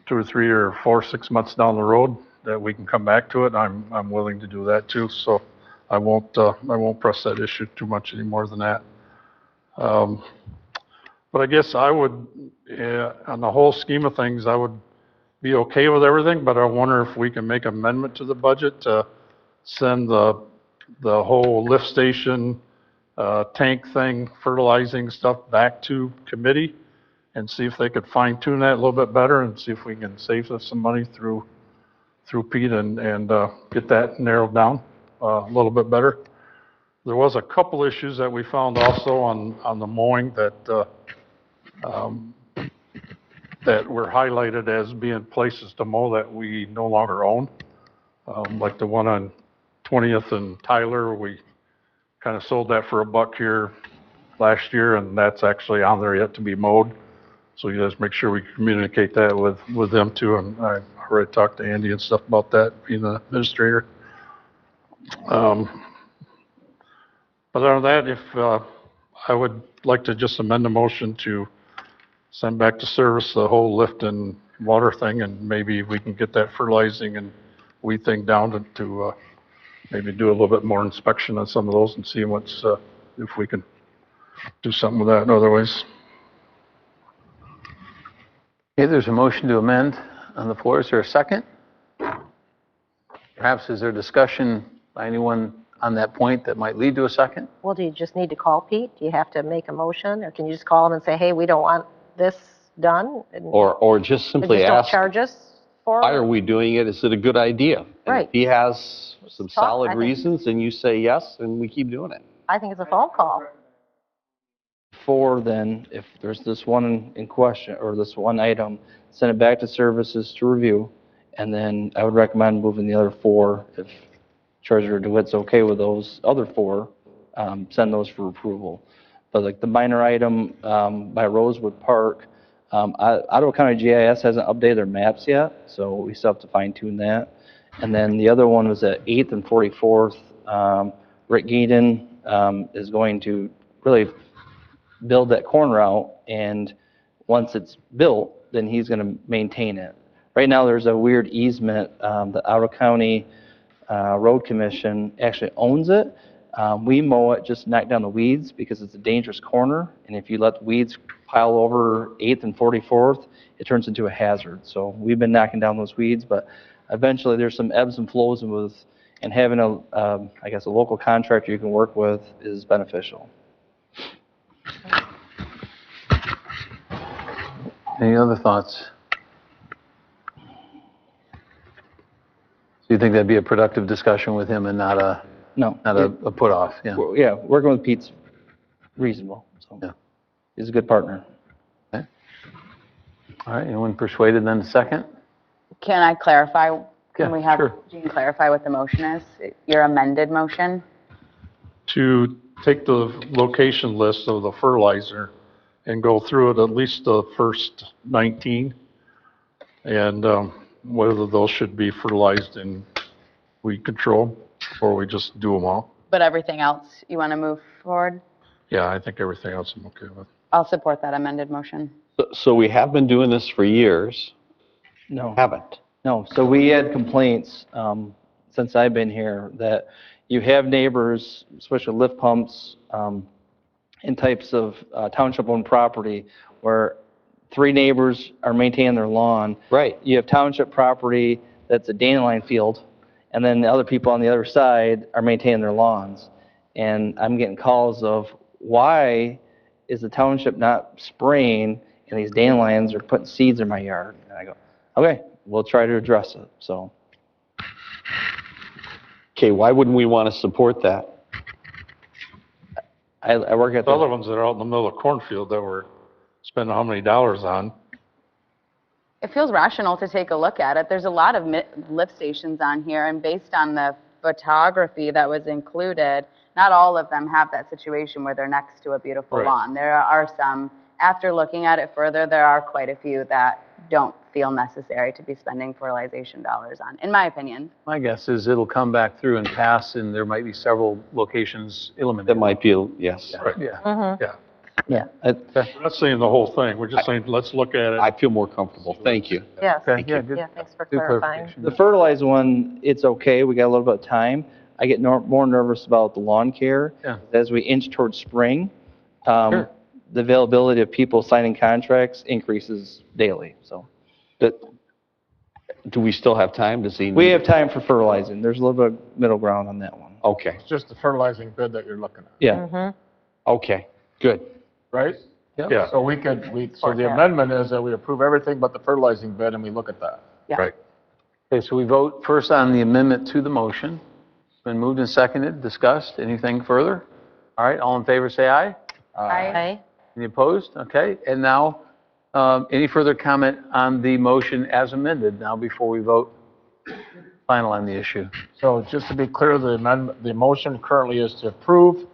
2 or 3 or 4, 6 months down the road, that we can come back to it, I'm willing to do that too. So I won't press that issue too much any more than that. But I guess I would, on the whole scheme of things, I would be okay with everything, but I wonder if we can make amendment to the budget to send the whole lift station, tank thing, fertilizing stuff back to committee and see if they could fine tune that a little bit better and see if we can save us some money through Pete and get that narrowed down a little bit better. There was a couple issues that we found also on the mowing that were highlighted as being places to mow that we no longer own. Like the one on 20th and Tyler, we kind of sold that for $1 here last year, and that's actually on there yet to be mowed. So you guys make sure we communicate that with them too, and I already talked to Andy and stuff about that, being the administrator. But other than that, if I would like to just amend the motion to send back to service the whole lift and water thing, and maybe we can get that fertilizing and weed thing down to maybe do a little bit more inspection on some of those and see if we can do something with that otherwise. Okay, there's a motion to amend on the floor. Is there a second? Perhaps is there discussion by anyone on that point that might lead to a second? Well, do you just need to call Pete? Do you have to make a motion, or can you just call him and say, hey, we don't want this done? And Or just simply just don't ask, charge us for why it? are we doing it? Is it a good idea? And Right. if he has some Talk, I solid think. reasons, and you say yes, and we keep doing it. I think it's a phone call. Then, if there's this one in question, or this one item, send it back to services to review, and then I would recommend moving the other 4, if Treasurer DeWitt's okay with those other 4, send those for approval. But like the minor item by Rosewood Park, Ottawa County GIS hasn't updated their maps yet, so we still have to fine tune that. And then the other one was at 8th and 44th. Rick Geeden is going to really build that corner out, and once it's built, then he's going to maintain it. Right now, there's a weird easement. The Ottawa County Road Commission actually owns it. We mow it just to knock down the weeds because it's a dangerous corner, and if you let the weeds pile over 8th and 44th, it turns into a hazard. So we've been knocking down those weeds, but eventually there's some ebbs and flows and having I guess a local contractor you can work with is beneficial. Any other thoughts? So you think that'd be a productive discussion with him and not a put off? Yeah. Yeah, working with Pete's reasonable. So yeah. He's a good partner. Okay. All right, anyone persuaded then to second? Can I clarify? Yeah, Can we have sure. Jean clarify what the motion is? Your amended motion? To take the location list of the fertilizer and go through it, at least the first 19, and whether those should be fertilized in weed control, or we just do them all. But everything else, you want to move forward? Yeah, I think everything else I'm okay with. I'll support that amended motion. So we have been doing this for years. No. Haven't. No, so we had complaints since I've been here that you have neighbors, especially lift pumps, in types of township-owned property where 3 neighbors are maintaining their lawn. Right. You have township property that's a dandelion field, and then the other people on the other side are maintaining their lawns. And I'm getting calls of, why is the township not spraying and these dandelions are putting seeds in my yard? And I go, okay, we'll try to address it, so. Okay, why wouldn't we want to support that? I work at The other the, ones that are out in the middle of the cornfield that we're spending how many dollars on? It feels rational to take a look at it. There's a lot of lift stations on here, and based on the photography that was included, not all of them have that situation where they're next to a beautiful Right. lawn. There are some, after looking at it further, there are quite a few that don't feel necessary to be spending fertilization dollars on, in my opinion. My guess is it'll come back through and pass, and there might be several locations eliminated. That might be, yes. Right. Yeah. Yeah. yeah, We're not saying the whole thing. We're just saying, let's look at it. I feel more comfortable. Thank you. Yes. Okay, yeah, good. Yeah, thanks for Good clarifying. clarification. the fertilizer one, it's okay, we got a little bit of time. I get more nervous about the lawn care. Yeah. As we inch towards spring, Sure. the availability of people signing contracts increases daily, so. But do we still have time? Does he? We have time for fertilizing, there's a little bit of middle ground on that one. Okay, It's just the fertilizing bid that you're looking at, Yeah, okay, good. right? Yeah. So so the amendment is that we approve everything but the fertilizing bid and we look at that. Yeah. Right. Okay, so we vote first on the amendment to the motion. It's been moved and seconded, discussed. Anything further? All right, all in favor, say aye. Aye. Any opposed? Okay, and now, any further comment on the motion as amended now before we vote final on the issue? So just to be clear, the motion currently is to approve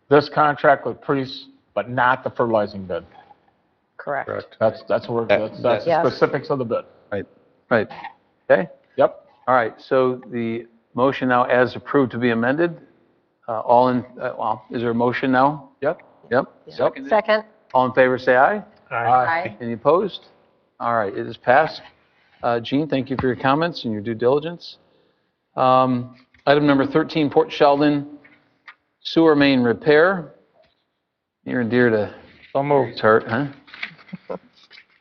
this contract with Priest, but not the fertilizing bid. Correct. That's the Yes. specifics of the bid. Right, okay? Yep. All right, so the motion now as approved to be amended, well, is there a motion now? Yep. Yep. Second. All in favor, say aye. Aye. Any opposed? All right, it is passed. Jean, thank you for your comments and your due diligence. Item number 13, Port Sheldon sewer main repair. Near and dear to Pete's heart, huh?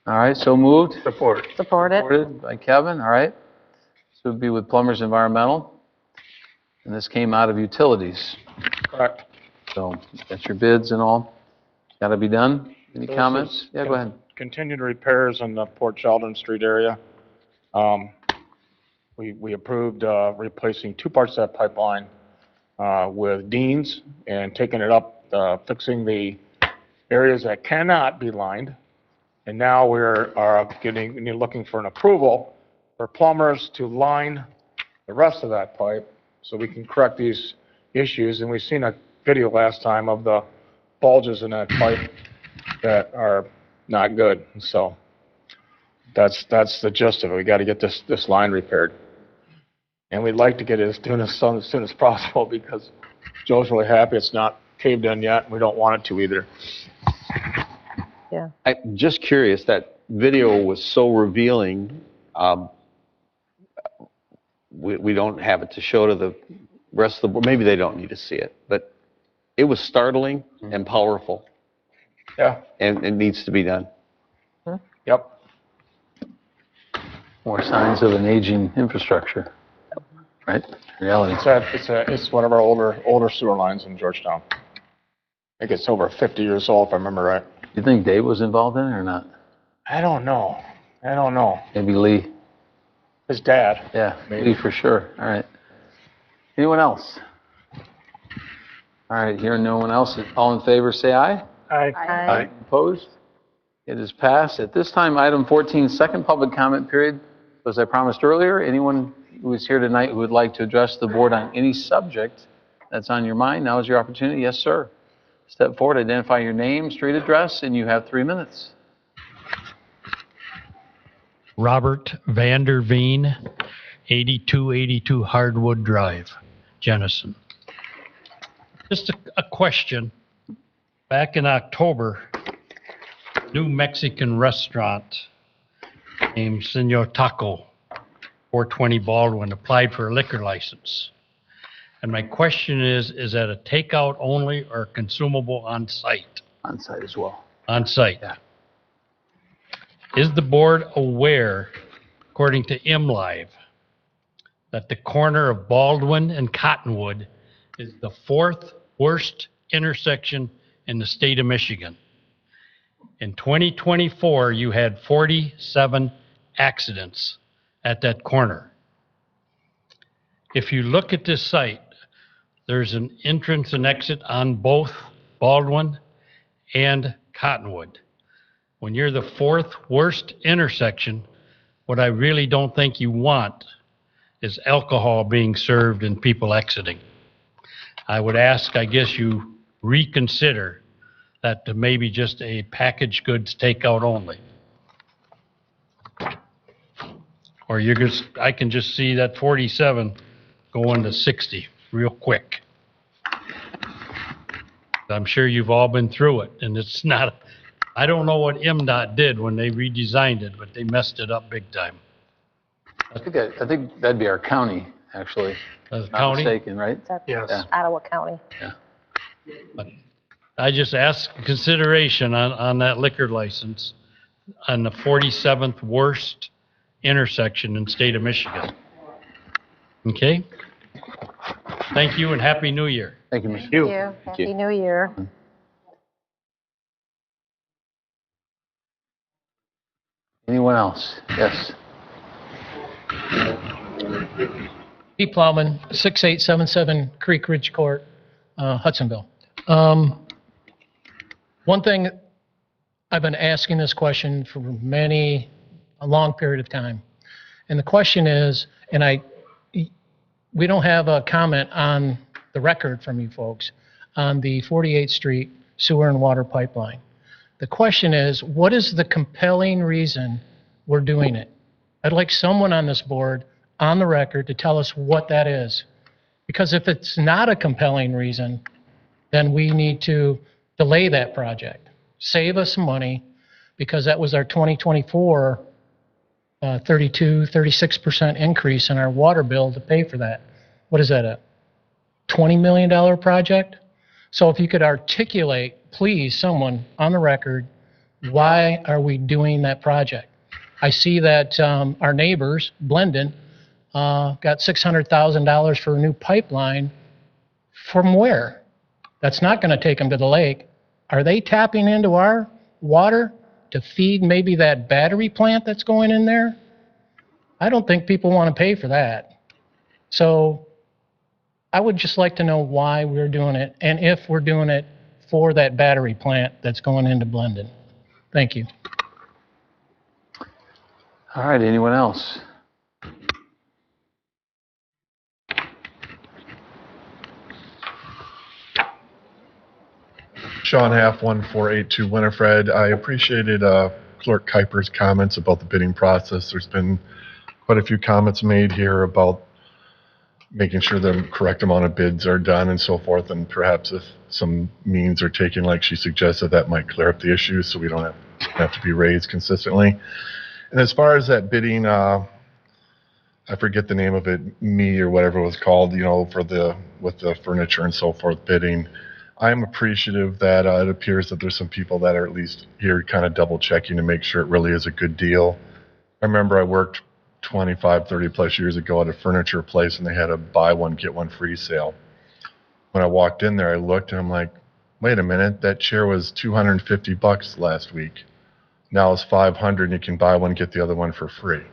All right, so moved. Support. Support it. Supported by Kevin, all right. This would be with Plumbers Environmental. And this came out of utilities. Correct. So that's your bids and all. Got to be done. Any This comments? is Yeah, go ahead. Continued repairs in the Port Sheldon Street area. We approved replacing 2 parts of that pipeline with Deans and taking it up, fixing the areas that cannot be lined. And now we're looking for an approval for plumbers to line the rest of that pipe so we can correct these issues. And we've seen a video last time of the bulges in that pipe that are not good. So that's the gist of it. We got to get this line repaired. And we'd like to get it as soon as possible because Joe's really happy it's not caved in yet. We don't want it to either. I'm just curious, that video was so revealing. We don't have it to show to the rest of the board. Maybe they don't need to see it, but it was startling and powerful. Yeah. And it needs to be done. Yep. More signs of an aging infrastructure, right? Reality. It's one of our older sewer lines in Georgetown. I think it's over 50 years old, if I remember right. You think Dave was involved in it or not? I don't know. Maybe Lee. His dad. Yeah, Maybe. Lee for sure. All right. Anyone else? All right, hearing no one else, all in favor, say aye. Aye. Aye. Opposed? It is passed. At this time, item 14, second public comment period. As I promised earlier, anyone who is here tonight who would like to address the board on any subject that's on your mind, now is your opportunity. Yes, sir. Step forward, identify your name, street address, and you have 3 minutes. Robert Vanderveen, 8282 Hardwood Drive, Jenison. Just a question. Back in October, new Mexican restaurant named Senor Taco, 420 Baldwin, applied for a liquor license. And my question is that a takeout only or consumable on site? On site as well. On site. Yeah. Is the board aware, according to MLive, that the corner of Baldwin and Cottonwood is the 4th worst intersection in the state of Michigan? In 2024, you had 47 accidents at that corner. If you look at this site, there's an entrance and exit on both Baldwin and Cottonwood. When you're the 4th worst intersection, what I really don't think you want is alcohol being served and people exiting. I would ask, I guess you reconsider that to maybe just a packaged goods takeout only. Or you're just, I can just see that 47 going to 60 real quick. I'm sure you've all been through it, and it's not, I don't know what MDOT did when they redesigned it, but they messed it up big time. I think that'd be our county, actually. The Not county? mistaken, right? Yes. Yeah. Ottawa County. But I just ask consideration on that liquor license on the 47th worst intersection in the state of Michigan. Okay? Thank you and Happy New Year. Thank you, Mr. Thank you. Happy New Year. Anyone else? Yes. Pete Plowman, 6877 Creek Ridge Court, Hudsonville. One thing, I've been asking this question for a long period of time. And the question is, we don't have a comment on the record from you folks on the 48th Street sewer and water pipeline. The question is, what is the compelling reason we're doing it? I'd like someone on this board on the record to tell us what that is. Because if it's not a compelling reason, then we need to delay that project. Save us some money, because that was our 2024 36% increase in our water bill to pay for that. What is that, a $20 million project? So if you could articulate, please, someone on the record, why are we doing that project? I see that our neighbors, Blendon, got $600,000 for a new pipeline. From where? That's not going to take them to the lake. Are they tapping into our water to feed maybe that battery plant that's going in there? I don't think people want to pay for that. So I would just like to know why we're doing it, and if we're doing it for that battery plant that's going into Blendon. Thank you. All right, anyone else? Sean Half, 1482 Winifred. I appreciated Clerk Kuiper's comments about the bidding process. There's been quite a few comments made here about making sure the correct amount of bids are done and so forth, and perhaps if some means are taken, like she suggested, that might clear up the issue so we don't have to be raised consistently. And as far as that bidding, I forget the name of it, me or whatever it was called, you know, with the furniture and so forth bidding. I'm appreciative that it appears that there's some people that are at least here kind of double checking to make sure it really is a good deal. I remember I worked 25, 30 plus years ago at a furniture place, and they had a buy one, get one free sale. When I walked in there, I looked and I'm like, wait a minute, that chair was $250 last week. Now it's $500 and you can buy one, get the other one for free.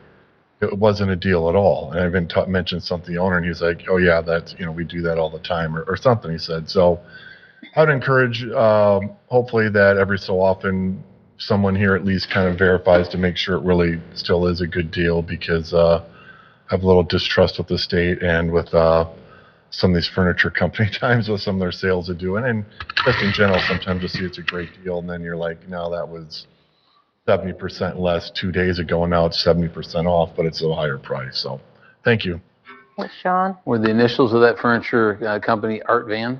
It wasn't a deal at all. And I even mentioned something to the owner, and he's like, oh yeah, that's, you know, we do that all the time, or something he said. So I would encourage, hopefully, that every so often someone here at least kind of verifies to make sure it really still is a good deal, because I have a little distrust with the state and with some of these furniture company times with some of their sales they do. And just in general, sometimes you see it's a great deal, and then you're like, no, that was 70% less 2 days ago, and now it's 70% off, but it's a higher price. So thank you. Thanks, Sean. Were the initials of that furniture company Art Van?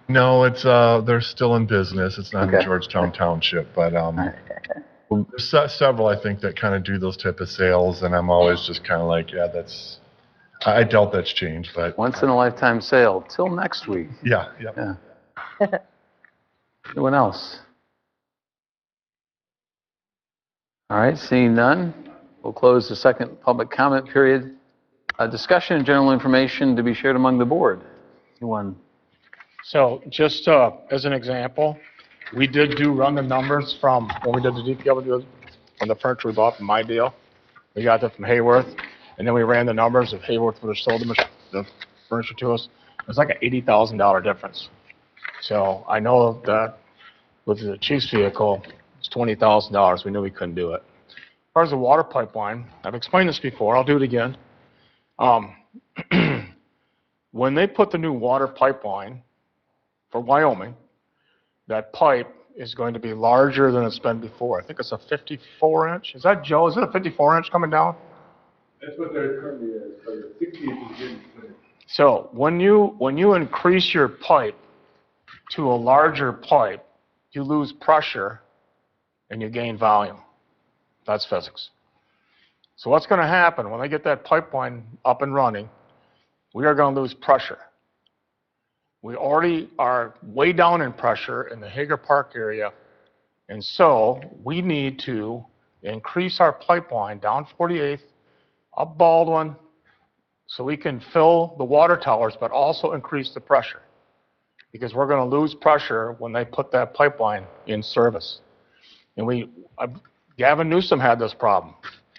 No, it's they're still in business. It's not in Okay. Georgetown Township, but there's several I think that kind of do those type of sales, and I'm always just kind of like, yeah, that's. I doubt that's changed, but Once in a lifetime sale. Till next week. yeah. Yeah. Anyone else? All right, seeing none, we'll close the second public comment period. Discussion and general information to be shared among the board. Anyone? So just as an example, we did run the numbers from when we did the DPW, on the furniture we bought from My Deal. We got that from Hayworth, and then we ran the numbers of Hayworth would have sold the furniture to us. It was like an $80,000 difference. So I know that with the chief's vehicle, it's $20,000. We knew we couldn't do it. As far as the water pipeline, I've explained this before. I'll do it again. When they put the new water pipeline for Wyoming, that pipe is going to be larger than it's been before. I think it's a 54-inch. Is that, Joe? Is it a 54-inch coming down? That's what there currently is, but it's 60 inches in. So when you increase your pipe to a larger pipe, you lose pressure and you gain volume. That's physics. So what's going to happen when they get that pipeline up and running? We are going to lose pressure. We already are way down in pressure in the Hager Park area, and so we need to increase our pipeline down 48th, up Baldwin, so we can fill the water towers, but also increase the pressure, because we're going to lose pressure when they put that pipeline in service. And Gavin Newsom had this problem.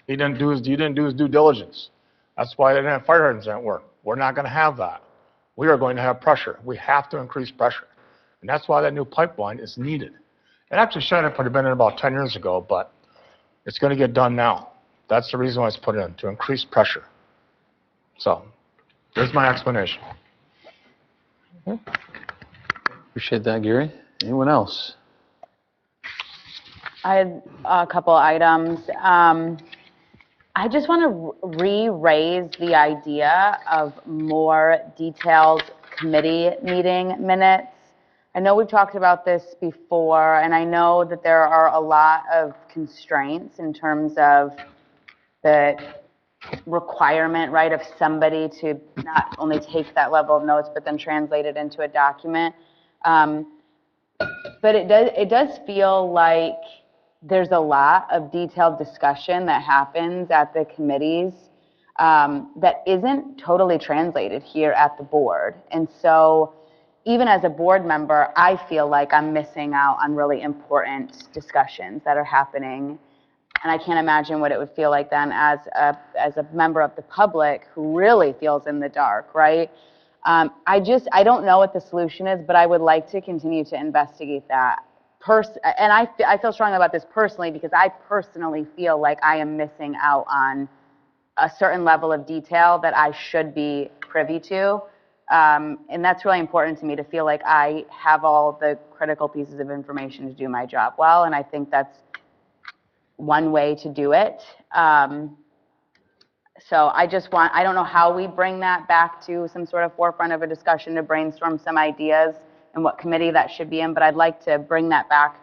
He didn't do his due diligence. That's why they didn't have fire hydrants that work. We're not going to have that. We are going to have pressure. We have to increase pressure. And that's why that new pipeline is needed. It actually should have been in about 10 years ago, but it's going to get done now. That's the reason why it's put in, to increase pressure. So, there's my explanation. Appreciate that, Gary. Anyone else? I had a couple items. I just want to re-raise the idea of more detailed committee meeting minutes. I know we've talked about this before, and I know that there are a lot of constraints in terms of the requirement, right, of somebody to not only take that level of notes, but then translate it into a document. But it does feel like there's a lot of detailed discussion that happens at the committees that isn't totally translated here at the board. And so even as a board member, I feel like I'm missing out on really important discussions that are happening. And I can't imagine what it would feel like then as a member of the public who really feels in the dark, right? I don't know what the solution is, but I would like to continue to investigate that. And I feel strongly about this personally, because I personally feel like I am missing out on a certain level of detail that I should be privy to. And that's really important to me, to feel like I have all the critical pieces of information to do my job well. And I think that's one way to do it. So I don't know how we bring that back to some sort of forefront of a discussion to brainstorm some ideas and what committee that should be in, but I'd like to bring that back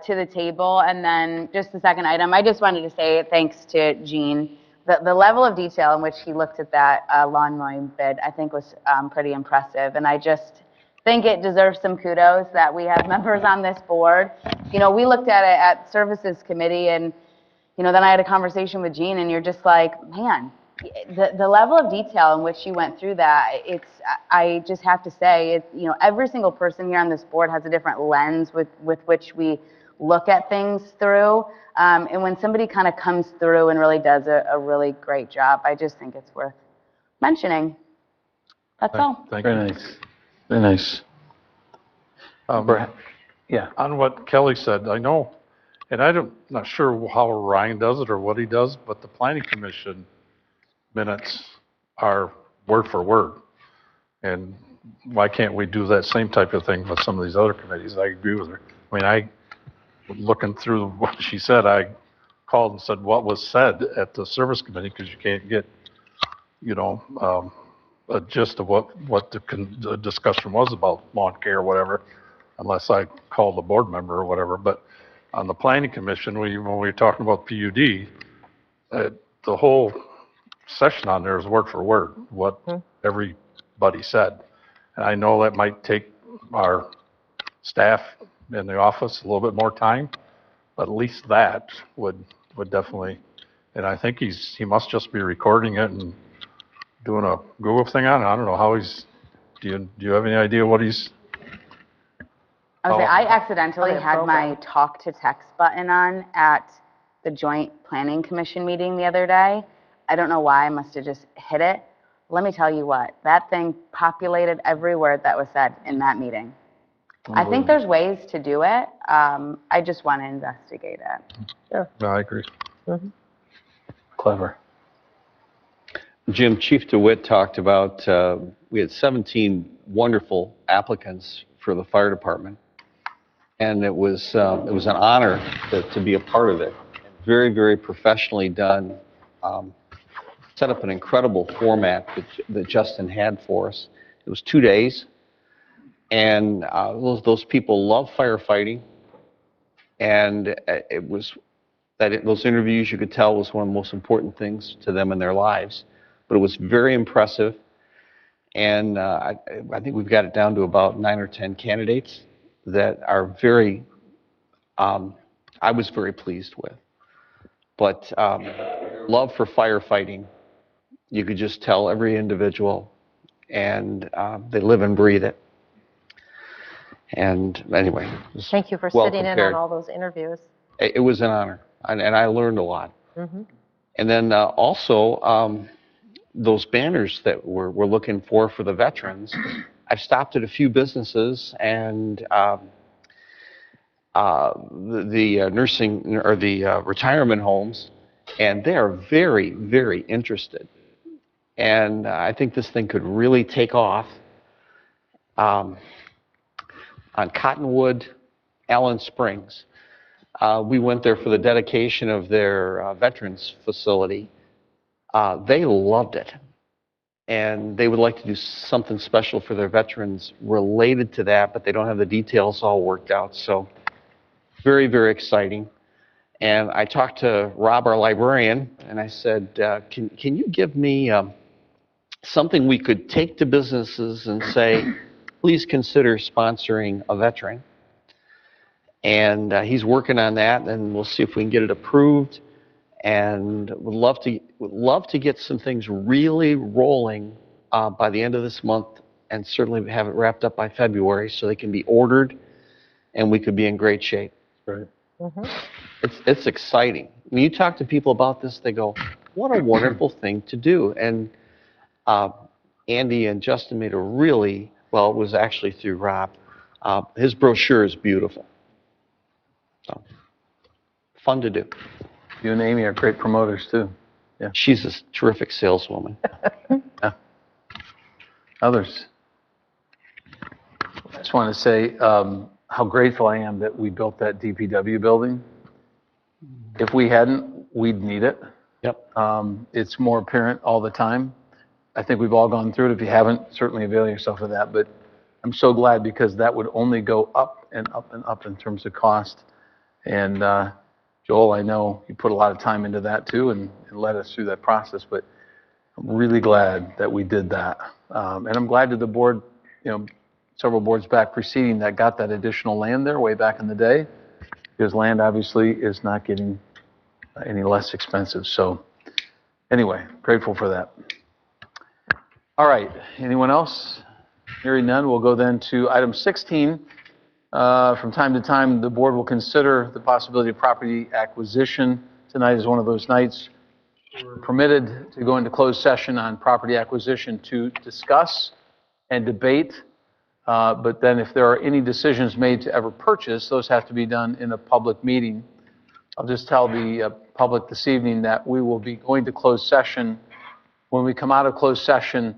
to the table. And then just the second item, I just wanted to say thanks to Gene. The level of detail in which he looked at that lawn mowing bid, I think, was pretty impressive. And I just think it deserves some kudos that we have members on this board. You know, we looked at it at Services Committee, and, you know, then I had a conversation with Gene, and you're just like, man, the level of detail in which you went through that, I just have to say, you know, every single person here on this board has a different lens with which we look at things through. And when somebody kind of comes through and really does a really great job, I just think it's worth mentioning. That's all. Very nice. Very nice. Yeah. On what Kelly said, I know, and not sure how Ryan does it or what he does, but the planning commission minutes are word for word. And why can't we do that same type of thing with some of these other committees? I agree with her. I mean, looking through what she said, I called and said what was said at the service committee, because you can't get, a gist of what the discussion was about lawn care or whatever, unless I called a board member or whatever. But on the planning commission, when we were talking about PUD, the whole session on there is word for word, what everybody said. And I know that might take our staff in the office a little bit more time, but at least that would definitely, and I think he must just be recording it and doing a Google thing on it. I don't know how do you have any idea what he's? I accidentally Probably a had my program. talk to text button on at the joint planning commission meeting the other day. I don't know why, I must have just hit it. Let me tell you what, that thing populated every word that was said in that meeting. I think there's ways to do it. I just want to investigate it. Sure. No, I agree. Clever. Jim, Chief DeWitt talked about, we had 17 wonderful applicants for the fire department. And it was an honor to be a part of it. Very, very professionally done. Set up an incredible format that Justin had for us. It was 2 days. And those people love firefighting. And it was those interviews, you could tell, was one of the most important things to them in their lives. But it was very impressive. And I think we've got it down to about 9 or 10 candidates that are very, I was very pleased with. But love for firefighting, you could just tell every individual, and they live and breathe it. And anyway, Thank you for well sitting in prepared. on all those interviews. It was an honor, and I learned a lot. Mm-hmm. And then also, those banners that we're looking for the veterans, I've stopped at a few businesses, and the nursing or the retirement homes, and they are very, very interested. And I think this thing could really take off. On Cottonwood, Allen Springs, we went there for the dedication of their veterans facility. They loved it. And they would like to do something special for their veterans related to that, but they don't have the details all worked out. So very, very exciting. And I talked to Rob, our librarian, and I said, can you give me something we could take to businesses and say, please consider sponsoring a veteran? And he's working on that, and we'll see if we can get it approved. And would love to get some things really rolling by the end of this month, and certainly have it wrapped up by February so they can be ordered, and we could be in great shape. Right. Mm-hmm. It's exciting. When you talk to people about this, they go, what a wonderful thing to do. And Andy and Justin made a really, well, it was actually through Rob. His brochure is beautiful. So, fun to do. You and Amy are great promoters, too. Yeah. She's a terrific saleswoman. Yeah. Others? I just want to say how grateful I am that we built that DPW building. If we hadn't, we'd need it. Yep. It's more apparent all the time. I think we've all gone through it. If you haven't, certainly avail yourself of that. But I'm so glad, because that would only go up and up and up in terms of cost. And Joel, I know you put a lot of time into that too, and led us through that process. But I'm really glad that we did that. And I'm glad that the board, several boards back preceding that, got that additional land there way back in the day, because land obviously is not getting any less expensive. So anyway, grateful for that. All right, anyone else? Hearing none, we'll go then to item 16. From time to time, the board will consider the possibility of property acquisition. Tonight is one of those nights. We're permitted to go into closed session on property acquisition to discuss and debate But then if there are any decisions made to ever purchase, those have to be done in a public meeting. I'll just tell the public this evening that we will be going to closed session. When we come out of closed session,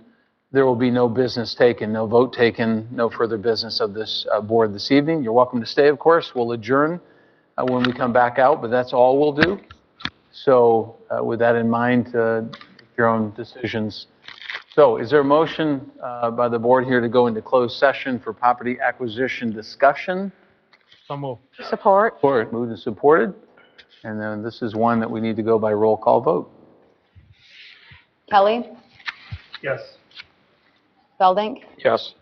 there will be no business taken, no vote taken, no further business of this board this evening. You're welcome to stay, of course. We'll adjourn when we come back out, but that's all we'll do. So with that in mind, your own decisions. So is there a motion by the board here to go into closed session for property acquisition discussion? Support. Support. Moved and supported. And then this is one that we need to go by roll call vote. Kelly? Yes. Beldink? Yes.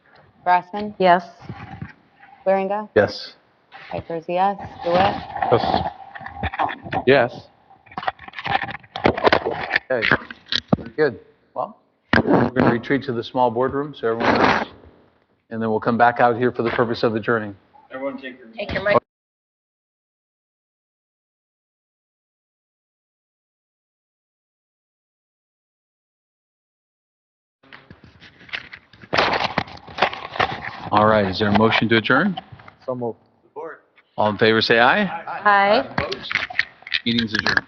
Grassman? Yes. Waringa? Yes. Piper's yes. DeWitt? Yes. Okay. Very good. Well, we're going to retreat to the small boardroom so everyone knows. And then we'll come back out here for the purpose of adjourning. Everyone Take your mic. All right. Is there a motion to adjourn? So moved. All in favor, say aye. Aye. Meeting's adjourned.